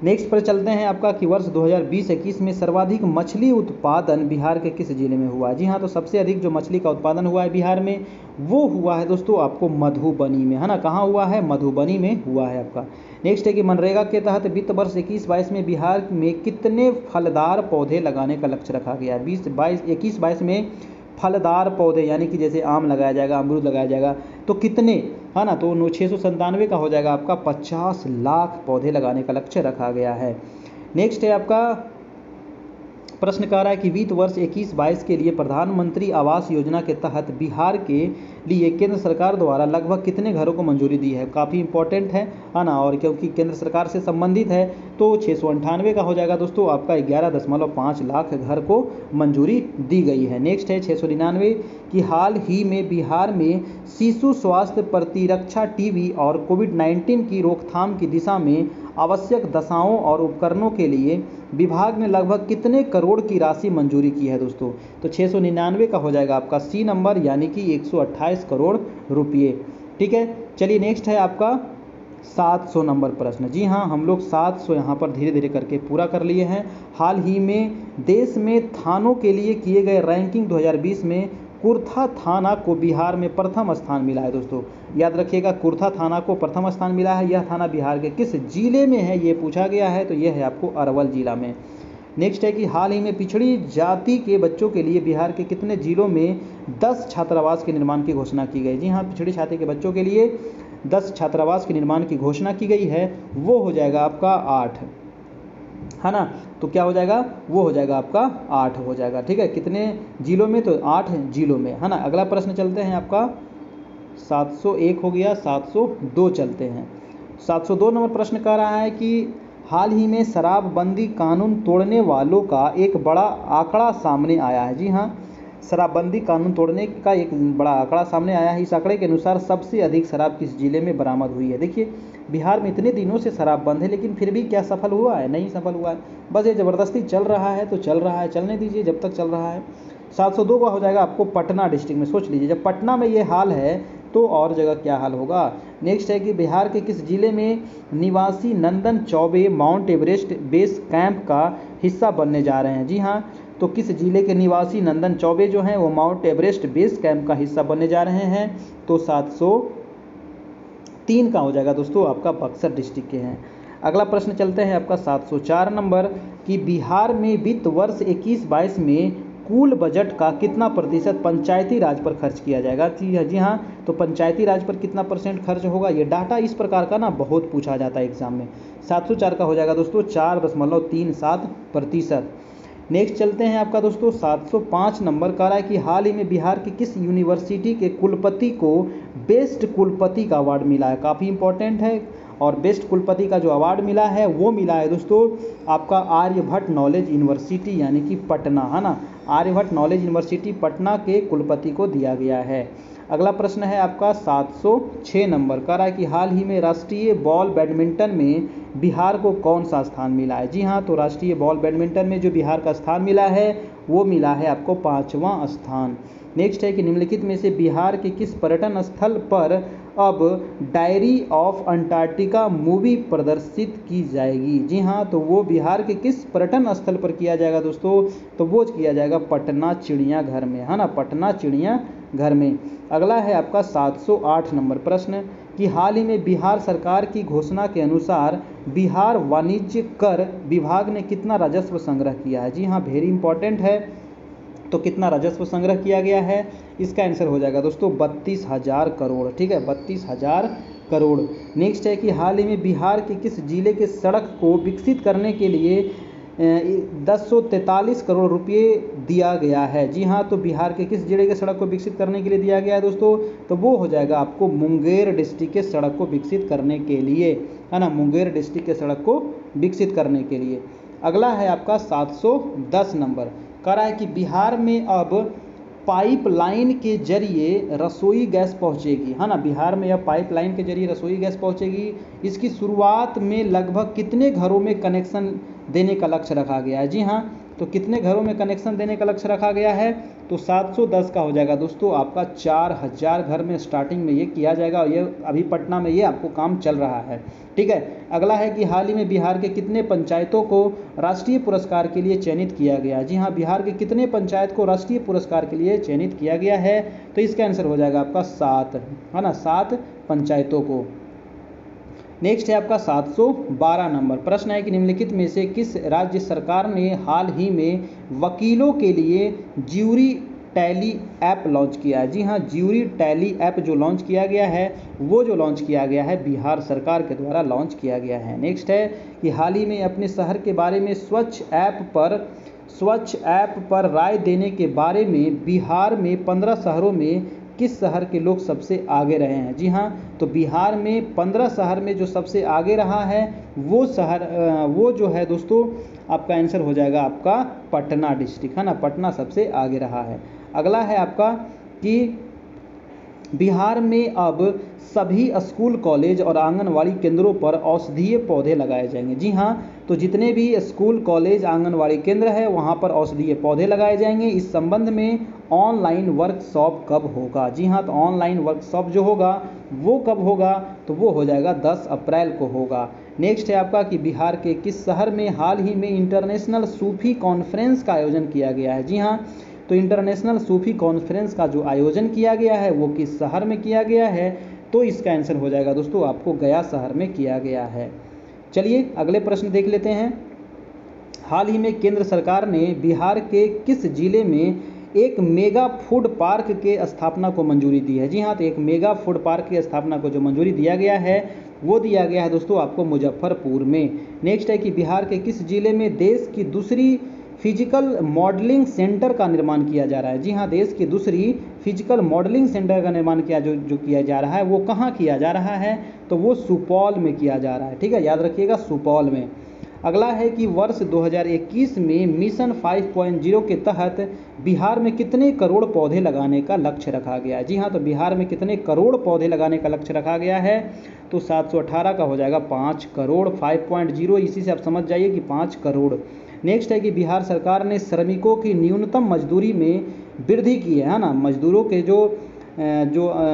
नेक्स्ट पर चलते हैं आपका कि वर्ष 2020-21 में सर्वाधिक मछली उत्पादन बिहार के किस जिले में हुआ। जी हाँ, तो सबसे अधिक जो मछली का उत्पादन हुआ है बिहार में वो हुआ है दोस्तों आपको मधुबनी में, है ना। कहाँ हुआ है, मधुबनी में हुआ है आपका। नेक्स्ट है कि मनरेगा के तहत वित्त वर्ष 21-22 में बिहार में कितने फलदार पौधे लगाने का लक्ष्य रखा गया है। 21-22 में फलदार पौधे यानी कि जैसे आम लगाया जाएगा, अमरूद लगाया जाएगा, तो कितने, है ना। तो 697 का हो जाएगा आपका 50 लाख पौधे लगाने का लक्ष्य रखा गया है। नेक्स्ट है आपका प्रश्न कह रहा है कि वित्त वर्ष 21-22 के लिए प्रधानमंत्री आवास योजना के तहत बिहार के लिए केंद्र सरकार द्वारा लगभग कितने घरों को मंजूरी दी है। काफ़ी इंपॉर्टेंट है ना। और क्योंकि केंद्र सरकार से संबंधित है तो 698 का हो जाएगा दोस्तों आपका 11.5 लाख घर को मंजूरी दी गई है। नेक्स्ट है 699 कि हाल ही में बिहार में शिशु स्वास्थ्य प्रतिरक्षा टीबी और कोविड-19 की रोकथाम की दिशा में आवश्यक दवाओं और उपकरणों के लिए विभाग ने लगभग कितने करोड़ की राशि मंजूरी की है दोस्तों। तो 699 का हो जाएगा आपका सी नंबर, यानी कि 128 करोड़ रुपये। ठीक है, चलिए नेक्स्ट है आपका 700 नंबर प्रश्न। जी हाँ, हम लोग 700 यहाँ पर धीरे धीरे करके पूरा कर लिए हैं। हाल ही में देश में थानों के लिए किए गए रैंकिंग 2020 में कुर्था थाना को बिहार में प्रथम स्थान मिला है। दोस्तों याद रखिएगा, कुर्था थाना को प्रथम स्थान मिला है। यह थाना बिहार के किस जिले में है, ये पूछा गया है, तो यह है आपको अरवल जिला में। नेक्स्ट है कि हाल ही में पिछड़ी जाति के बच्चों के लिए बिहार के कितने जिलों में 10 छात्रावास के निर्माण की घोषणा की गई। जी हाँ, पिछड़ी जाति के बच्चों के लिए 10 छात्रावास के निर्माण की घोषणा की गई है। वो हो जाएगा आपका 8, है ना। तो क्या हो जाएगा, वो हो जाएगा आपका 8 हो जाएगा। ठीक है, कितने जिलों में, तो 8 जिलों में, है ना। अगला प्रश्न चलते हैं, आपका 701 हो गया, 702 चलते हैं। 702 नंबर प्रश्न कह रहा है कि हाल ही में शराबबंदी कानून तोड़ने वालों का एक बड़ा आंकड़ा सामने आया है। जी हाँ, शराबबंदी कानून तोड़ने का एक बड़ा आंकड़ा सामने आया है। इस आंकड़े के अनुसार सबसे अधिक शराब किस जिले में बरामद हुई है। देखिए, बिहार में इतने दिनों से शराब बंद है, लेकिन फिर भी क्या सफल हुआ है, नहीं सफल हुआ है। बस ये ज़बरदस्ती चल रहा है तो चल रहा है, चलने दीजिए जब तक चल रहा है। 702 का हो जाएगा आपको पटना डिस्ट्रिक्ट में। सोच लीजिए, जब पटना में ये हाल है तो और जगह क्या हाल होगा। नेक्स्ट है कि बिहार के किस जिले में निवासी Nandan Chaubey Mount Everest base camp का हिस्सा बनने जा रहे हैं। जी हाँ, तो किस जिले के निवासी नंदन चौबे जो हैं वो माउंट एवरेस्ट बेस कैंप का हिस्सा बनने जा रहे हैं। तो 703 का हो जाएगा दोस्तों आपका बक्सर डिस्ट्रिक्ट के हैं। अगला प्रश्न चलते हैं आपका 704 नंबर कि बिहार में वित्त वर्ष 21-22 में कुल बजट का कितना प्रतिशत पंचायती राज पर खर्च किया जाएगा। जी हाँ, तो पंचायती राज पर कितना परसेंट खर्च होगा, ये डाटा इस प्रकार का ना बहुत पूछा जाता है एग्जाम में। 704 का हो जाएगा दोस्तों 4.37%। नेक्स्ट चलते हैं आपका दोस्तों 705 नंबर का रहा है कि हाल ही में बिहार की किस यूनिवर्सिटी के कुलपति को बेस्ट कुलपति का अवार्ड मिला है। काफ़ी इंपॉर्टेंट है, और बेस्ट कुलपति का जो अवार्ड मिला है वो मिला है दोस्तों आपका आर्यभट्ट नॉलेज यूनिवर्सिटी यानी कि पटना, है ना। आर्यभट्ट नॉलेज यूनिवर्सिटी पटना के कुलपति को दिया गया है। अगला प्रश्न है आपका 706 नंबर का रहा है कि हाल ही में राष्ट्रीय बॉल बैडमिंटन में बिहार को कौन सा स्थान मिला है। जी हाँ, तो राष्ट्रीय बॉल बैडमिंटन में जो बिहार का स्थान मिला है वो मिला है आपको 5वां स्थान। नेक्स्ट है कि निम्नलिखित में से बिहार के किस पर्यटन स्थल पर अब डायरी ऑफ अंटार्कटिका मूवी प्रदर्शित की जाएगी। जी हाँ, तो वो बिहार के किस पर्यटन स्थल पर किया जाएगा दोस्तों, तो वो किया जाएगा पटना चिड़ियाघर में, है ना, पटना चिड़ियाघर में। अगला है आपका 708 नंबर प्रश्न कि हाल ही में बिहार सरकार की घोषणा के अनुसार बिहार वाणिज्य कर विभाग ने कितना राजस्व संग्रह किया है। जी हाँ, वेरी इंपॉर्टेंट है। तो कितना राजस्व संग्रह किया गया है, इसका आंसर हो जाएगा दोस्तों 32,000 करोड़। ठीक है, 32,000 करोड़। नेक्स्ट है कि हाल ही में बिहार के किस जिले के सड़क को विकसित करने के लिए 1043 करोड़ रुपये दिया गया है। जी हाँ, तो बिहार के किस जिले के सड़क को विकसित करने के लिए दिया गया है दोस्तों, तो वो हो जाएगा आपको मुंगेर डिस्ट्रिक्ट के सड़क को विकसित करने के लिए, है ना, मुंगेर डिस्ट्रिक्ट के सड़क को विकसित करने के लिए। अगला है आपका 710 नंबर कह रहा है कि बिहार में अब पाइपलाइन के जरिए रसोई गैस पहुंचेगी, है ना। बिहार में अब पाइपलाइन के जरिए रसोई गैस पहुंचेगी। इसकी शुरुआत में लगभग कितने घरों में कनेक्शन देने का लक्ष्य रखा गया है। जी हाँ, तो कितने घरों में कनेक्शन देने का लक्ष्य रखा गया है, तो 710 का हो जाएगा दोस्तों आपका 4000 घर में स्टार्टिंग में ये किया जाएगा, और ये अभी पटना में ये आपको काम चल रहा है। ठीक है, अगला है कि हाल ही में बिहार के कितने पंचायतों को राष्ट्रीय पुरस्कार के लिए चयनित किया गया। जी हाँ, बिहार के कितने पंचायत को राष्ट्रीय पुरस्कार के लिए चयनित किया गया है, तो इसका आंसर हो जाएगा आपका 7, है ना, 7 पंचायतों को। नेक्स्ट है आपका 712 नंबर प्रश्न है कि निम्नलिखित में से किस राज्य सरकार ने हाल ही में वकीलों के लिए ज्यूरी टैली ऐप लॉन्च किया है। जी हाँ, ज्यूरी टैली ऐप जो लॉन्च किया गया है वो जो लॉन्च किया गया है बिहार सरकार के द्वारा लॉन्च किया गया है। नेक्स्ट है कि हाल ही में अपने शहर के बारे में स्वच्छ ऐप पर राय देने के बारे में बिहार में 15 शहरों में किस शहर के लोग सबसे आगे रहे हैं। जी हाँ, तो बिहार में 15 शहर में जो सबसे आगे रहा है वो शहर वो जो है दोस्तों आपका आंसर हो जाएगा आपका पटना डिस्ट्रिक्ट, है ना, पटना सबसे आगे रहा है। अगला है आपका कि बिहार में अब सभी स्कूल कॉलेज और आंगनवाड़ी केंद्रों पर औषधीय पौधे लगाए जाएंगे। जी हाँ, तो जितने भी स्कूल कॉलेज आंगनवाड़ी केंद्र है वहाँ पर औषधीय पौधे लगाए जाएंगे। इस संबंध में ऑनलाइन वर्कशॉप कब होगा। जी हाँ, तो ऑनलाइन वर्कशॉप जो होगा वो कब होगा, तो वो हो जाएगा 10 अप्रैल को होगा। नेक्स्ट है आपका कि बिहार के किस शहर में हाल ही में इंटरनेशनल सूफी कॉन्फ्रेंस का आयोजन किया गया है। जी हाँ, तो इंटरनेशनल सूफी कॉन्फ्रेंस का जो आयोजन किया गया है वो किस शहर में किया गया है, तो इसका आंसर हो जाएगा दोस्तों आपको गया शहर में किया गया है। चलिए अगले प्रश्न देख लेते हैं। हाल ही में केंद्र सरकार ने बिहार के किस जिले में एक मेगा फूड पार्क के स्थापना को मंजूरी दी है। जी हाँ, तो एक मेगा फूड पार्क की स्थापना को जो मंजूरी दिया गया है वो दिया गया है दोस्तों आपको मुजफ्फरपुर में। नेक्स्ट है कि बिहार के किस जिले में देश की दूसरी फिजिकल मॉडलिंग सेंटर का निर्माण किया जा रहा है। जी हाँ, देश की दूसरी फिजिकल मॉडलिंग सेंटर का निर्माण जो किया जा रहा है वो कहाँ किया जा रहा है, तो वो सुपौल में किया जा रहा है। ठीक है, याद रखिएगा सुपौल में। अगला है कि वर्ष 2021 में मिशन 5.0 के तहत बिहार में कितने करोड़ पौधे लगाने का लक्ष्य रखा गया है। जी हाँ, तो बिहार में कितने करोड़ पौधे लगाने का लक्ष्य रखा गया है, तो 718 का हो जाएगा 5 करोड़। 5.0 इसी से आप समझ जाइए कि 5 करोड़। नेक्स्ट है कि बिहार सरकार ने श्रमिकों की न्यूनतम मजदूरी में वृद्धि की है ना। मजदूरों के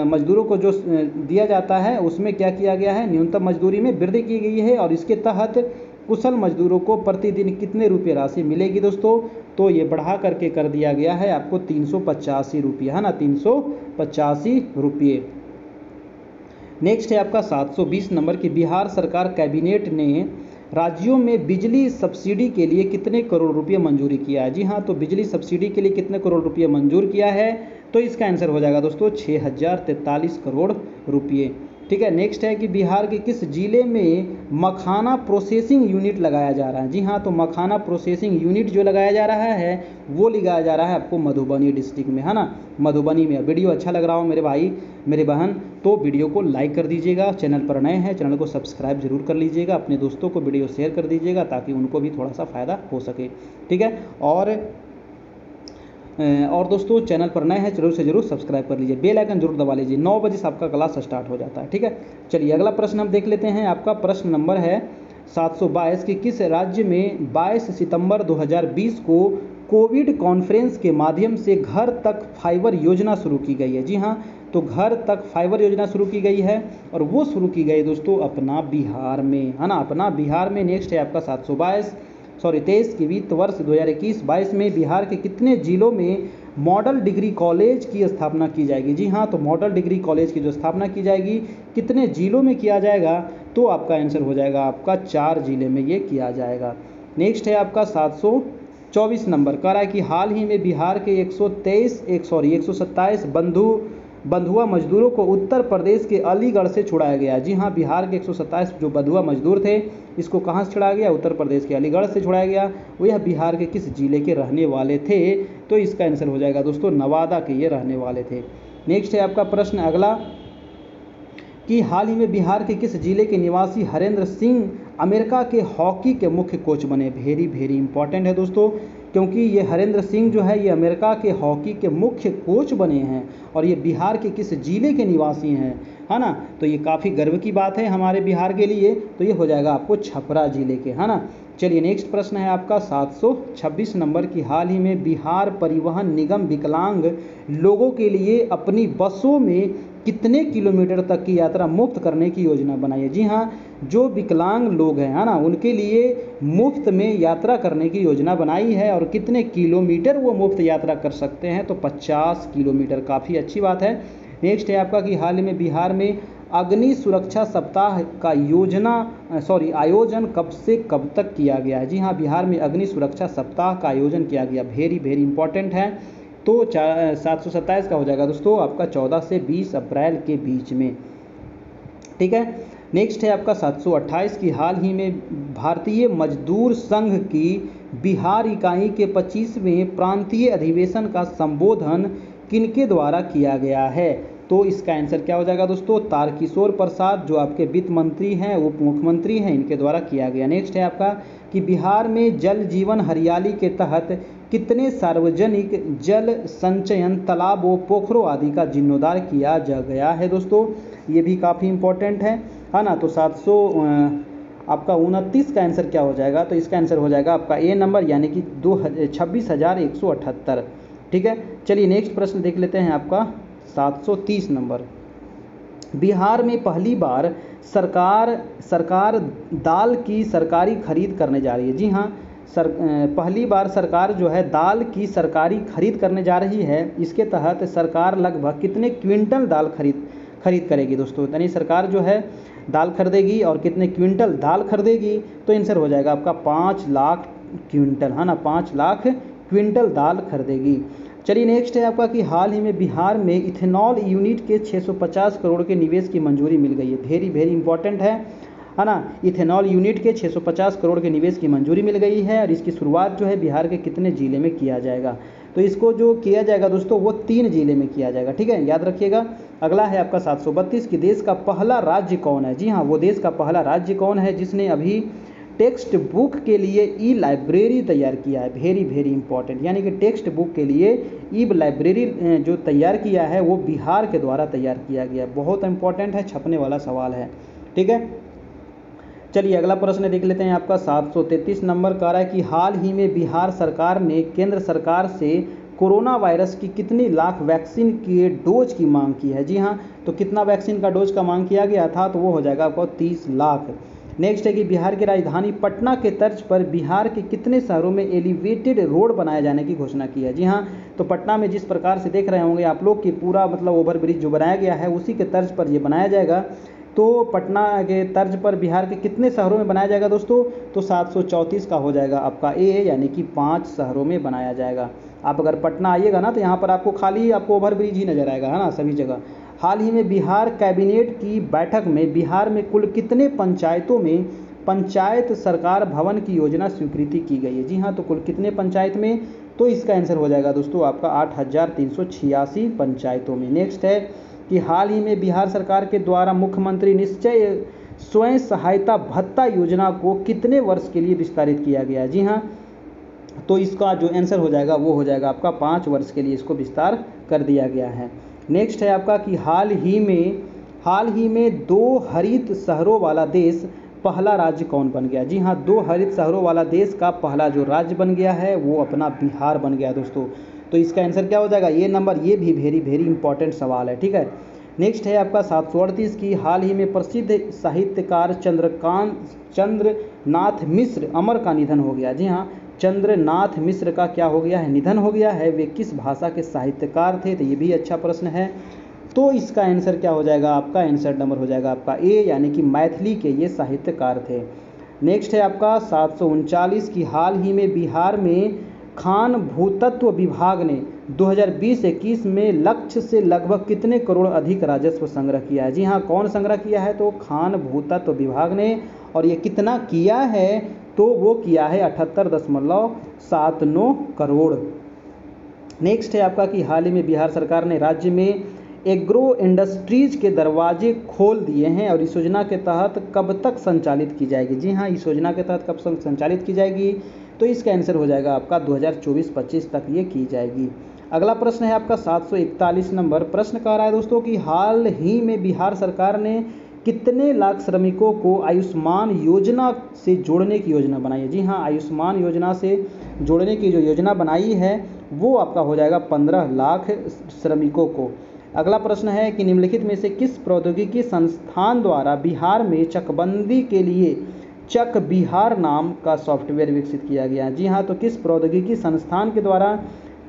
मजदूरों को जो दिया जाता है उसमें क्या किया गया है, न्यूनतम मजदूरी में वृद्धि की गई है। और इसके तहत कुशल मजदूरों को प्रतिदिन कितने रुपये राशि मिलेगी दोस्तों, तो ये बढ़ा करके कर दिया गया है आपको 385 रुपये, है ना, 385 रुपये। नेक्स्ट है आपका 720 नंबर की बिहार सरकार कैबिनेट ने राज्यों में बिजली सब्सिडी के लिए कितने करोड़ रुपये मंजूरी किया है। जी हाँ, तो बिजली सब्सिडी के लिए कितने करोड़ रुपये मंजूर किया है, तो इसका आंसर हो जाएगा दोस्तों 6043 करोड़ रुपये। ठीक है, नेक्स्ट है कि बिहार के किस जिले में मखाना प्रोसेसिंग यूनिट लगाया जा रहा है। जी हाँ, तो मखाना प्रोसेसिंग यूनिट जो लगाया जा रहा है वो लगाया जा रहा है आपको मधुबनी डिस्ट्रिक्ट में, है ना, मधुबनी में। वीडियो अच्छा लग रहा हो मेरे भाई मेरे बहन तो वीडियो को लाइक कर दीजिएगा, चैनल पर नए हैं चैनल को सब्सक्राइब जरूर कर लीजिएगा, अपने दोस्तों को वीडियो शेयर कर दीजिएगा ताकि उनको भी थोड़ा सा फ़ायदा हो सके। ठीक है, और दोस्तों चैनल पर नए हैं जरूर से जरूर सब्सक्राइब कर लीजिए, बेल आइकन जरूर दबा लीजिए। 9 बजे से आपका क्लास स्टार्ट हो जाता है। ठीक है, चलिए अगला प्रश्न हम देख लेते हैं। आपका प्रश्न नंबर है 722 कि किस राज्य में 22 सितंबर 2020 को कोविड कॉन्फ्रेंस के माध्यम से घर तक फाइबर योजना शुरू की गई है। जी हाँ, तो घर तक फाइबर योजना शुरू की गई है और वो शुरू की गई दोस्तों अपना बिहार में, है ना, अपना बिहार में। नेक्स्ट है आपका 23 के वित्त वर्ष 2021-22 में बिहार के कितने जिलों में मॉडल डिग्री कॉलेज की स्थापना की जाएगी। जी हाँ, तो मॉडल डिग्री कॉलेज की जो स्थापना की जाएगी कितने जिलों में किया जाएगा, तो आपका आंसर हो जाएगा आपका 4 जिले में ये किया जाएगा। नेक्स्ट है आपका 724 नंबर, कह रहा है कि हाल ही में बिहार के 127 बंधुआ मजदूरों को उत्तर प्रदेश के अलीगढ़ से छुड़ाया गया। जी हाँ, बिहार के 127 जो बंधुआ मजदूर थे इसको कहाँ से छुड़ाया गया, उत्तर प्रदेश के अलीगढ़ से छुड़ाया गया। वो यह बिहार के किस जिले के रहने वाले थे, तो इसका आंसर हो जाएगा दोस्तों नवादा के ये रहने वाले थे। नेक्स्ट है आपका प्रश्न अगला कि हाल ही में बिहार के किस जिले के निवासी हरेंद्र सिंह अमेरिका के हॉकी के मुख्य कोच बने। वेरी वेरी इंपॉर्टेंट है दोस्तों, क्योंकि ये हरेंद्र सिंह जो है ये अमेरिका के हॉकी के मुख्य कोच बने हैं और ये बिहार के किस जिले के निवासी हैं, है ना, तो ये काफ़ी गर्व की बात है हमारे बिहार के लिए। तो ये हो जाएगा आपको छपरा जिले के, है ना। चलिए नेक्स्ट प्रश्न है आपका 726 नंबर की हाल ही में बिहार परिवहन निगम विकलांग लोगों के लिए अपनी बसों में कितने किलोमीटर तक की यात्रा मुफ्त करने की योजना बनाई है। जी हाँ, जो विकलांग लोग हैं, है ना, उनके लिए मुफ्त में यात्रा करने की योजना बनाई है और कितने किलोमीटर वो मुफ्त यात्रा कर सकते हैं, तो 50 किलोमीटर, काफ़ी अच्छी बात है। नेक्स्ट है आपका कि हाल ही में बिहार में अग्नि सुरक्षा सप्ताह का आयोजन कब से कब तक किया गया है। जी हाँ, बिहार में अग्नि सुरक्षा सप्ताह का आयोजन किया गया, वेरी वेरी इंपॉर्टेंट है। तो 727 का हो जाएगा दोस्तों आपका 14 से 20 अप्रैल के बीच में। ठीक है, नेक्स्ट है आपका 728 की हाल ही में भारतीय मजदूर संघ की बिहार इकाई के 25वें प्रांतीय अधिवेशन का संबोधन किनके द्वारा किया गया है, तो इसका आंसर क्या हो जाएगा दोस्तों, तारकिशोर प्रसाद जो आपके वित्त मंत्री हैं, उप मुख्यमंत्री हैं, इनके द्वारा किया गया। नेक्स्ट है आपका कि बिहार में जल जीवन हरियाली के तहत कितने सार्वजनिक जल संचयन तालाबों, पोखरों आदि का जीर्णोद्धार किया जा गया है दोस्तों, ये भी काफ़ी इंपॉर्टेंट है ना। तो 729 का आंसर क्या हो जाएगा, तो इसका आंसर हो जाएगा आपका ए नंबर यानी कि 26,178। ठीक है, चलिए नेक्स्ट प्रश्न देख लेते हैं आपका 730 नंबर। बिहार में पहली बार सरकार दाल की सरकारी खरीद करने जा रही है। जी हाँ, पहली बार सरकार जो है दाल की सरकारी खरीद करने जा रही है। इसके तहत सरकार लगभग कितने क्विंटल दाल खरीद करेगी दोस्तों? यानी सरकार जो है दाल खरीदेगी और कितने क्विंटल दाल खरीदेगी? तो आंसर हो जाएगा आपका 5 लाख क्विंटल, है ना, 5 लाख क्विंटल दाल खरीदेगी। चलिए नेक्स्ट है आपका कि हाल ही में बिहार में इथेनॉल यूनिट के 650 करोड़ के निवेश की मंजूरी मिल गई है। वेरी वेरी इंपॉर्टेंट है ना। इथेनॉल यूनिट के 650 करोड़ के निवेश की मंजूरी मिल गई है और इसकी शुरुआत जो है बिहार के कितने ज़िले में किया जाएगा? तो इसको जो किया जाएगा दोस्तों वो 3 ज़िले में किया जाएगा, ठीक है, याद रखिएगा। अगला है आपका 732 कि देश का पहला राज्य कौन है? जी हाँ, वो देश का पहला राज्य कौन है जिसने अभी टेक्स्ट बुक के लिए ई लाइब्रेरी तैयार किया है? वेरी वेरी इंपॉर्टेंट, यानी कि टेक्स्ट बुक के लिए ई लाइब्रेरी जो तैयार किया है वो बिहार के द्वारा तैयार किया गया। बहुत इंपॉर्टेंट है, छपने वाला सवाल है, ठीक है। चलिए अगला प्रश्न देख लेते हैं। आपका 733 नंबर का रहा है कि हाल ही में बिहार सरकार ने केंद्र सरकार से कोरोना वायरस की कितनी लाख वैक्सीन के डोज की मांग की है? जी हाँ, तो कितना वैक्सीन का डोज का मांग किया गया था? तो वो हो जाएगा आपको 30 लाख। नेक्स्ट है कि बिहार की राजधानी पटना के तर्ज पर बिहार के कितने शहरों में एलिवेटेड रोड बनाए जाने की घोषणा की है? जी हाँ, तो पटना में जिस प्रकार से देख रहे होंगे आप लोग कि पूरा मतलब ओवर ब्रिज जो बनाया गया है उसी के तर्ज पर ये बनाया जाएगा। तो पटना के तर्ज पर बिहार के कितने शहरों में बनाया जाएगा दोस्तों? तो 734 का हो जाएगा आपका ए, यानी कि 5 शहरों में बनाया जाएगा। आप अगर पटना आइएगा ना तो यहाँ पर आपको खाली आपको ओवर ब्रिज ही नज़र आएगा, है ना, सभी जगह। हाल ही में बिहार कैबिनेट की बैठक में बिहार में कुल कितने पंचायतों में पंचायत सरकार भवन की योजना स्वीकृति की गई है? जी हाँ, तो कुल कितने पंचायत में? तो इसका आंसर हो जाएगा दोस्तों आपका 8386 पंचायतों में। नेक्स्ट है कि हाल ही में बिहार सरकार के द्वारा मुख्यमंत्री निश्चय स्वयं सहायता भत्ता योजना को कितने वर्ष के लिए विस्तारित किया गया है? जी हाँ, तो इसका जो आंसर हो जाएगा वो हो जाएगा आपका 5 वर्ष के लिए इसको विस्तार कर दिया गया है। नेक्स्ट है आपका कि हाल ही में 2 हरित शहरों वाला देश पहला राज्य कौन बन गया? जी हाँ, 2 हरित शहरों वाला देश का पहला जो राज्य बन गया है वो अपना बिहार बन गया दोस्तों। तो इसका आंसर क्या हो जाएगा? ये नंबर, ये भी वेरी वेरी इंपॉर्टेंट सवाल है, ठीक है। नेक्स्ट है आपका 738 की हाल ही में प्रसिद्ध साहित्यकार चंद्रनाथ मिश्र अमर का निधन हो गया। जी हाँ, चंद्रनाथ मिश्र का क्या हो गया है? निधन हो गया है। वे किस भाषा के साहित्यकार थे? तो ये भी अच्छा प्रश्न है। तो इसका आंसर क्या हो जाएगा? आपका आंसर नंबर हो जाएगा आपका ए, यानी कि मैथिली के ये साहित्यकार थे। नेक्स्ट है आपका 739 की हाल ही में बिहार में खान भूतत्व विभाग ने 2020-21 में लक्ष्य से लगभग कितने करोड़ अधिक राजस्व संग्रह किया है? जी हाँ, कौन संग्रह किया है? तो खान भूतत्व विभाग ने। और ये कितना किया है? तो वो किया है 78.79 करोड़। नेक्स्ट है आपका कि हाल ही में बिहार सरकार ने राज्य में एग्रो इंडस्ट्रीज के दरवाजे खोल दिए हैं और इस योजना के तहत कब तक संचालित की जाएगी? जी हाँ, इस योजना के तहत कब संचालित की जाएगी? तो इसका आंसर हो जाएगा आपका 2024-25 तक ये की जाएगी। अगला प्रश्न है आपका 741 नंबर। प्रश्न कह रहा है दोस्तों कि हाल ही में बिहार सरकार ने कितने लाख श्रमिकों को आयुष्मान योजना से जोड़ने की योजना बनाई है? जी हाँ, आयुष्मान योजना से जोड़ने की जो योजना बनाई है वो आपका हो जाएगा 15 लाख श्रमिकों को। अगला प्रश्न है कि निम्नलिखित में से किस प्रौद्योगिकी संस्थान द्वारा बिहार में चकबंदी के लिए चक बिहार नाम का सॉफ्टवेयर विकसित किया गया? जी हाँ, तो किस प्रौद्योगिकी संस्थान के द्वारा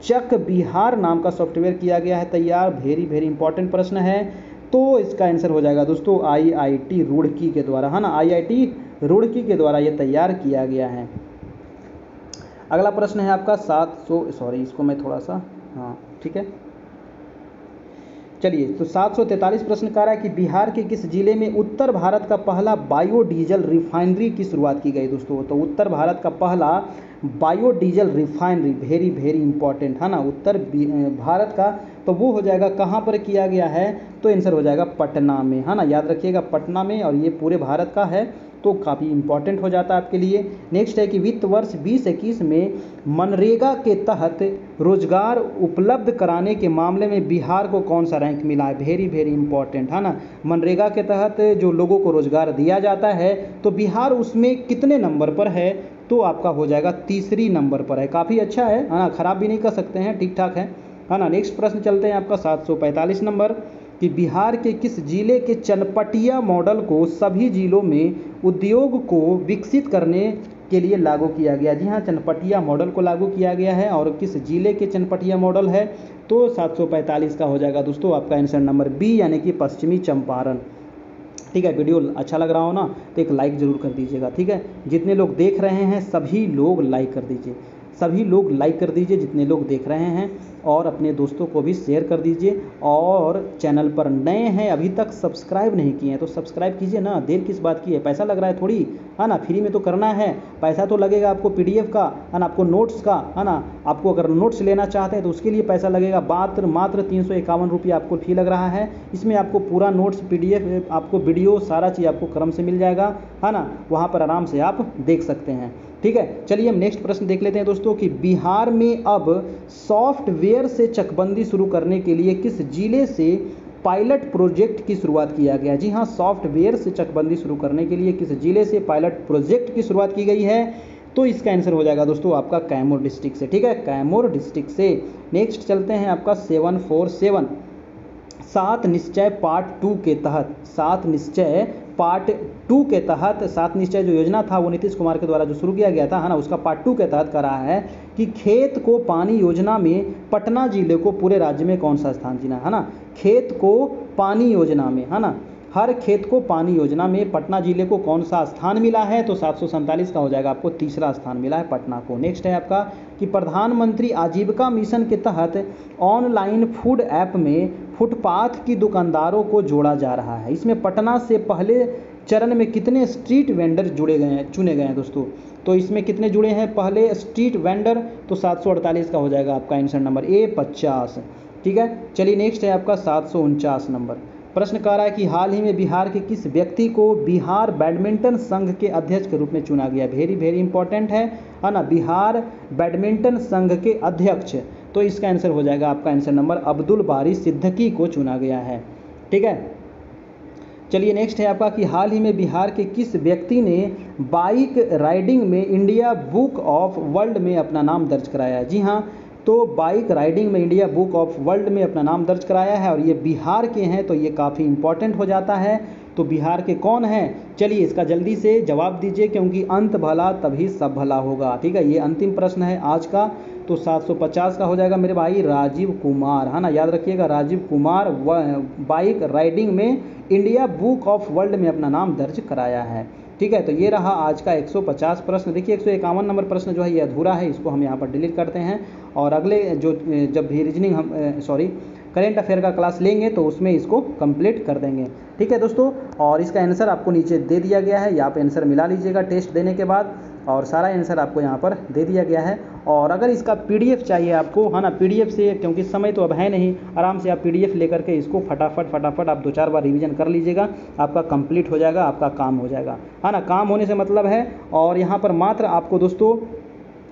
चक बिहार नाम का सॉफ्टवेयर किया गया है तैयार? वेरी वेरी इंपॉर्टेंट प्रश्न है। तो इसका आंसर हो जाएगा दोस्तों IIT रुड़की के द्वारा, है ना, IIT रुड़की के द्वारा ये तैयार किया गया है। अगला प्रश्न है आपका इसको मैं थोड़ा सा ठीक है। चलिए, तो 743 प्रश्न कह रहा है कि बिहार के किस जिले में उत्तर भारत का पहला बायोडीजल रिफाइनरी की शुरुआत की गई दोस्तों? तो उत्तर भारत का पहला biodiesel refinery, very very important, है ना, उत्तर भारत का। तो वो हो जाएगा कहाँ पर किया गया है? तो आंसर हो जाएगा पटना में, है ना, याद रखिएगा पटना में। और ये पूरे भारत का है तो काफ़ी इंपॉर्टेंट हो जाता है आपके लिए। नेक्स्ट है कि वित्त वर्ष 2021 में मनरेगा के तहत रोजगार उपलब्ध कराने के मामले में बिहार को कौन सा रैंक मिला है? वेरी वेरी इंपॉर्टेंट, है ना। मनरेगा के तहत जो लोगों को रोजगार दिया जाता है तो बिहार उसमें कितने नंबर पर है? तो आपका हो जाएगा 3री नंबर पर है। काफ़ी अच्छा है ना, ख़राब भी नहीं कर सकते हैं, ठीक ठाक है ना। नेक्स्ट प्रश्न चलते हैं आपका 745 नंबर। कि बिहार के किस जिले के चनपटिया मॉडल को सभी जिलों में उद्योग को विकसित करने के लिए लागू किया गया। जी हाँ, चनपटिया मॉडल को लागू किया गया है। और किस जिले के चनपटिया मॉडल है, तो 745 का हो जाएगा दोस्तों आपका आंसर नंबर बी, यानी कि पश्चिमी चंपारण। ठीक है, वीडियो अच्छा लग रहा हो ना तो एक लाइक ज़रूर कर दीजिएगा। ठीक है, जितने लोग देख रहे हैं सभी लोग लाइक कर दीजिए, सभी लोग लाइक कर दीजिए जितने लोग देख रहे हैं, और अपने दोस्तों को भी शेयर कर दीजिए। और चैनल पर नए हैं, अभी तक सब्सक्राइब नहीं किए हैं तो सब्सक्राइब कीजिए ना, देर किस बात की है, पैसा लग रहा है थोड़ी, है ना, फ्री में तो करना है। पैसा तो लगेगा आपको पीडीएफ का, है ना, आपको नोट्स का, है ना, आपको अगर नोट्स लेना चाहते हैं तो उसके लिए पैसा लगेगा। मात्र 351 रुपये आपको फी लग रहा है। इसमें आपको पूरा नोट्स, पीडीएफ, आपको वीडियो, सारा चीज़ आपको क्रम से मिल जाएगा, है ना, वहाँ पर आराम से आप देख सकते हैं। ठीक है, चलिए हम नेक्स्ट प्रश्न देख लेते हैं दोस्तों कि बिहार में अब सॉफ्टवेयर से चकबंदी शुरू करने के लिए किस जिले से पायलट प्रोजेक्ट की शुरुआत किया गया। जी हाँ, सॉफ्टवेयर से चकबंदी शुरू करने के लिए किस जिले से पायलट प्रोजेक्ट की शुरुआत की गई है, तो इसका आंसर हो जाएगा दोस्तों आपका कैमूर डिस्ट्रिक्ट से। ठीक है, कैमूर डिस्ट्रिक्ट से। नेक्स्ट चलते हैं आपका 747 सात निश्चय पार्ट 2 के तहत, सात निश्चय पार्ट 2 के तहत, सात निश्चय जो योजना था वो नीतीश कुमार के द्वारा जो शुरू किया गया था, है ना, उसका पार्ट 2 के तहत करा है कि खेत को पानी योजना में पटना जिले को पूरे राज्य में कौन सा स्थान जीना है ना। खेत को पानी योजना में, है ना, हर खेत को पानी योजना में पटना जिले को कौन सा स्थान मिला है, तो 747 का हो जाएगा, आपको तीसरा स्थान मिला है पटना को। नेक्स्ट है आपका कि प्रधानमंत्री आजीविका मिशन के तहत ऑनलाइन फूड ऐप में फुटपाथ की दुकानदारों को जोड़ा जा रहा है। इसमें पटना से पहले चरण में कितने स्ट्रीट वेंडर चुने गए हैं दोस्तों, तो इसमें कितने जुड़े हैं पहले स्ट्रीट वेंडर, तो 748 का हो जाएगा आपका आंसर नंबर ए 50। ठीक है, चलिए नेक्स्ट है आपका 749 नंबर प्रश्न कह रहा है कि हाल ही में बिहार के किस व्यक्ति को बिहार बैडमिंटन संघ के अध्यक्ष के रूप में चुना गया। वेरी वेरी इंपॉर्टेंट है ना, बिहार बैडमिंटन संघ के अध्यक्ष, तो इसका आंसर हो जाएगा आपका आंसर नंबर अब्दुल बारी सिद्दीकी को चुना गया है। ठीक है, चलिए नेक्स्ट है आपका कि हाल ही में बिहार के किस व्यक्ति ने बाइक राइडिंग में इंडिया बुक ऑफ वर्ल्ड में अपना नाम दर्ज कराया है। जी हाँ, तो बाइक राइडिंग में इंडिया बुक ऑफ वर्ल्ड में अपना नाम दर्ज कराया है और ये बिहार के हैं, तो ये काफ़ी इंपॉर्टेंट हो जाता है। तो बिहार के कौन हैं, चलिए इसका जल्दी से जवाब दीजिए क्योंकि अंत भला तभी सब भला होगा। ठीक है, ये अंतिम प्रश्न है आज का, तो 750 का हो जाएगा मेरे भाई राजीव कुमार, है ना, याद रखिएगा राजीव कुमार बाइक राइडिंग में इंडिया बुक ऑफ वर्ल्ड में अपना नाम दर्ज कराया है। ठीक है, तो ये रहा आज का 150 प्रश्न। देखिए 151 नंबर प्रश्न जो है ये अधूरा है, इसको हम यहाँ पर डिलीट करते हैं और अगले जब भी रीजनिंग हम करेंट अफेयर का क्लास लेंगे तो उसमें इसको कंप्लीट कर देंगे। ठीक है दोस्तों, और इसका आंसर आपको नीचे दे दिया गया है, यहाँ पे आंसर मिला लीजिएगा टेस्ट देने के बाद, और सारा आंसर आपको यहाँ पर दे दिया गया है। और अगर इसका पीडीएफ चाहिए आपको, है ना, पीडीएफ से, क्योंकि समय तो अब है नहीं, आराम से आप पीडीएफ लेकर के इसको फटाफट आप 2-4 बार रिवीजन कर लीजिएगा, आपका कंप्लीट हो जाएगा, आपका काम हो जाएगा, है ना। काम होने से मतलब है, और यहाँ पर मात्र आपको दोस्तों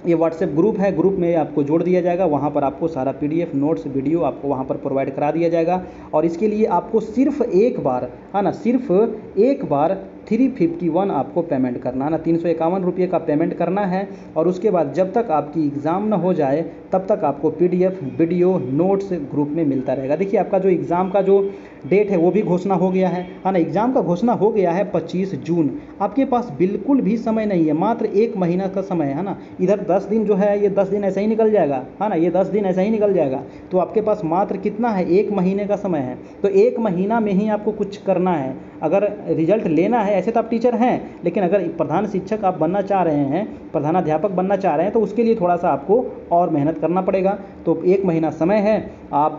ये व्हाट्सएप ग्रुप है, ग्रुप में आपको जोड़ दिया जाएगा, वहाँ पर आपको सारा पीडीएफ नोट्स वीडियो आपको वहाँ पर प्रोवाइड करा दिया जाएगा। और इसके लिए आपको सिर्फ एक बार, है ना, सिर्फ एक बार 351 आपको पेमेंट करना है ना, 351 रुपये का पेमेंट करना है। और उसके बाद जब तक आपकी एग्ज़ाम ना हो जाए तब तक आपको पीडीएफ वीडियो नोट्स ग्रुप में मिलता रहेगा। देखिए आपका जो एग्ज़ाम का जो डेट है वो भी घोषणा हो गया है ना, एग्ज़ाम का घोषणा हो गया है 25 जून। आपके पास बिल्कुल भी समय नहीं है, मात्र 1 महीना का समय है ना। इधर 10 दिन जो है ये 10 दिन ऐसे ही निकल जाएगा, है ना, ये 10 दिन ऐसे ही निकल जाएगा। तो आपके पास मात्र कितना है, 1 महीने का समय है। तो 1 महीना में ही आपको कुछ करना है, अगर रिजल्ट लेना है। ऐसे तो आप टीचर हैं, लेकिन अगर प्रधान शिक्षक आप बनना चाह रहे हैं, प्रधानाध्यापक बनना चाह रहे हैं, तो उसके लिए थोड़ा सा आपको और मेहनत करना पड़ेगा। तो 1 महीना समय है, आप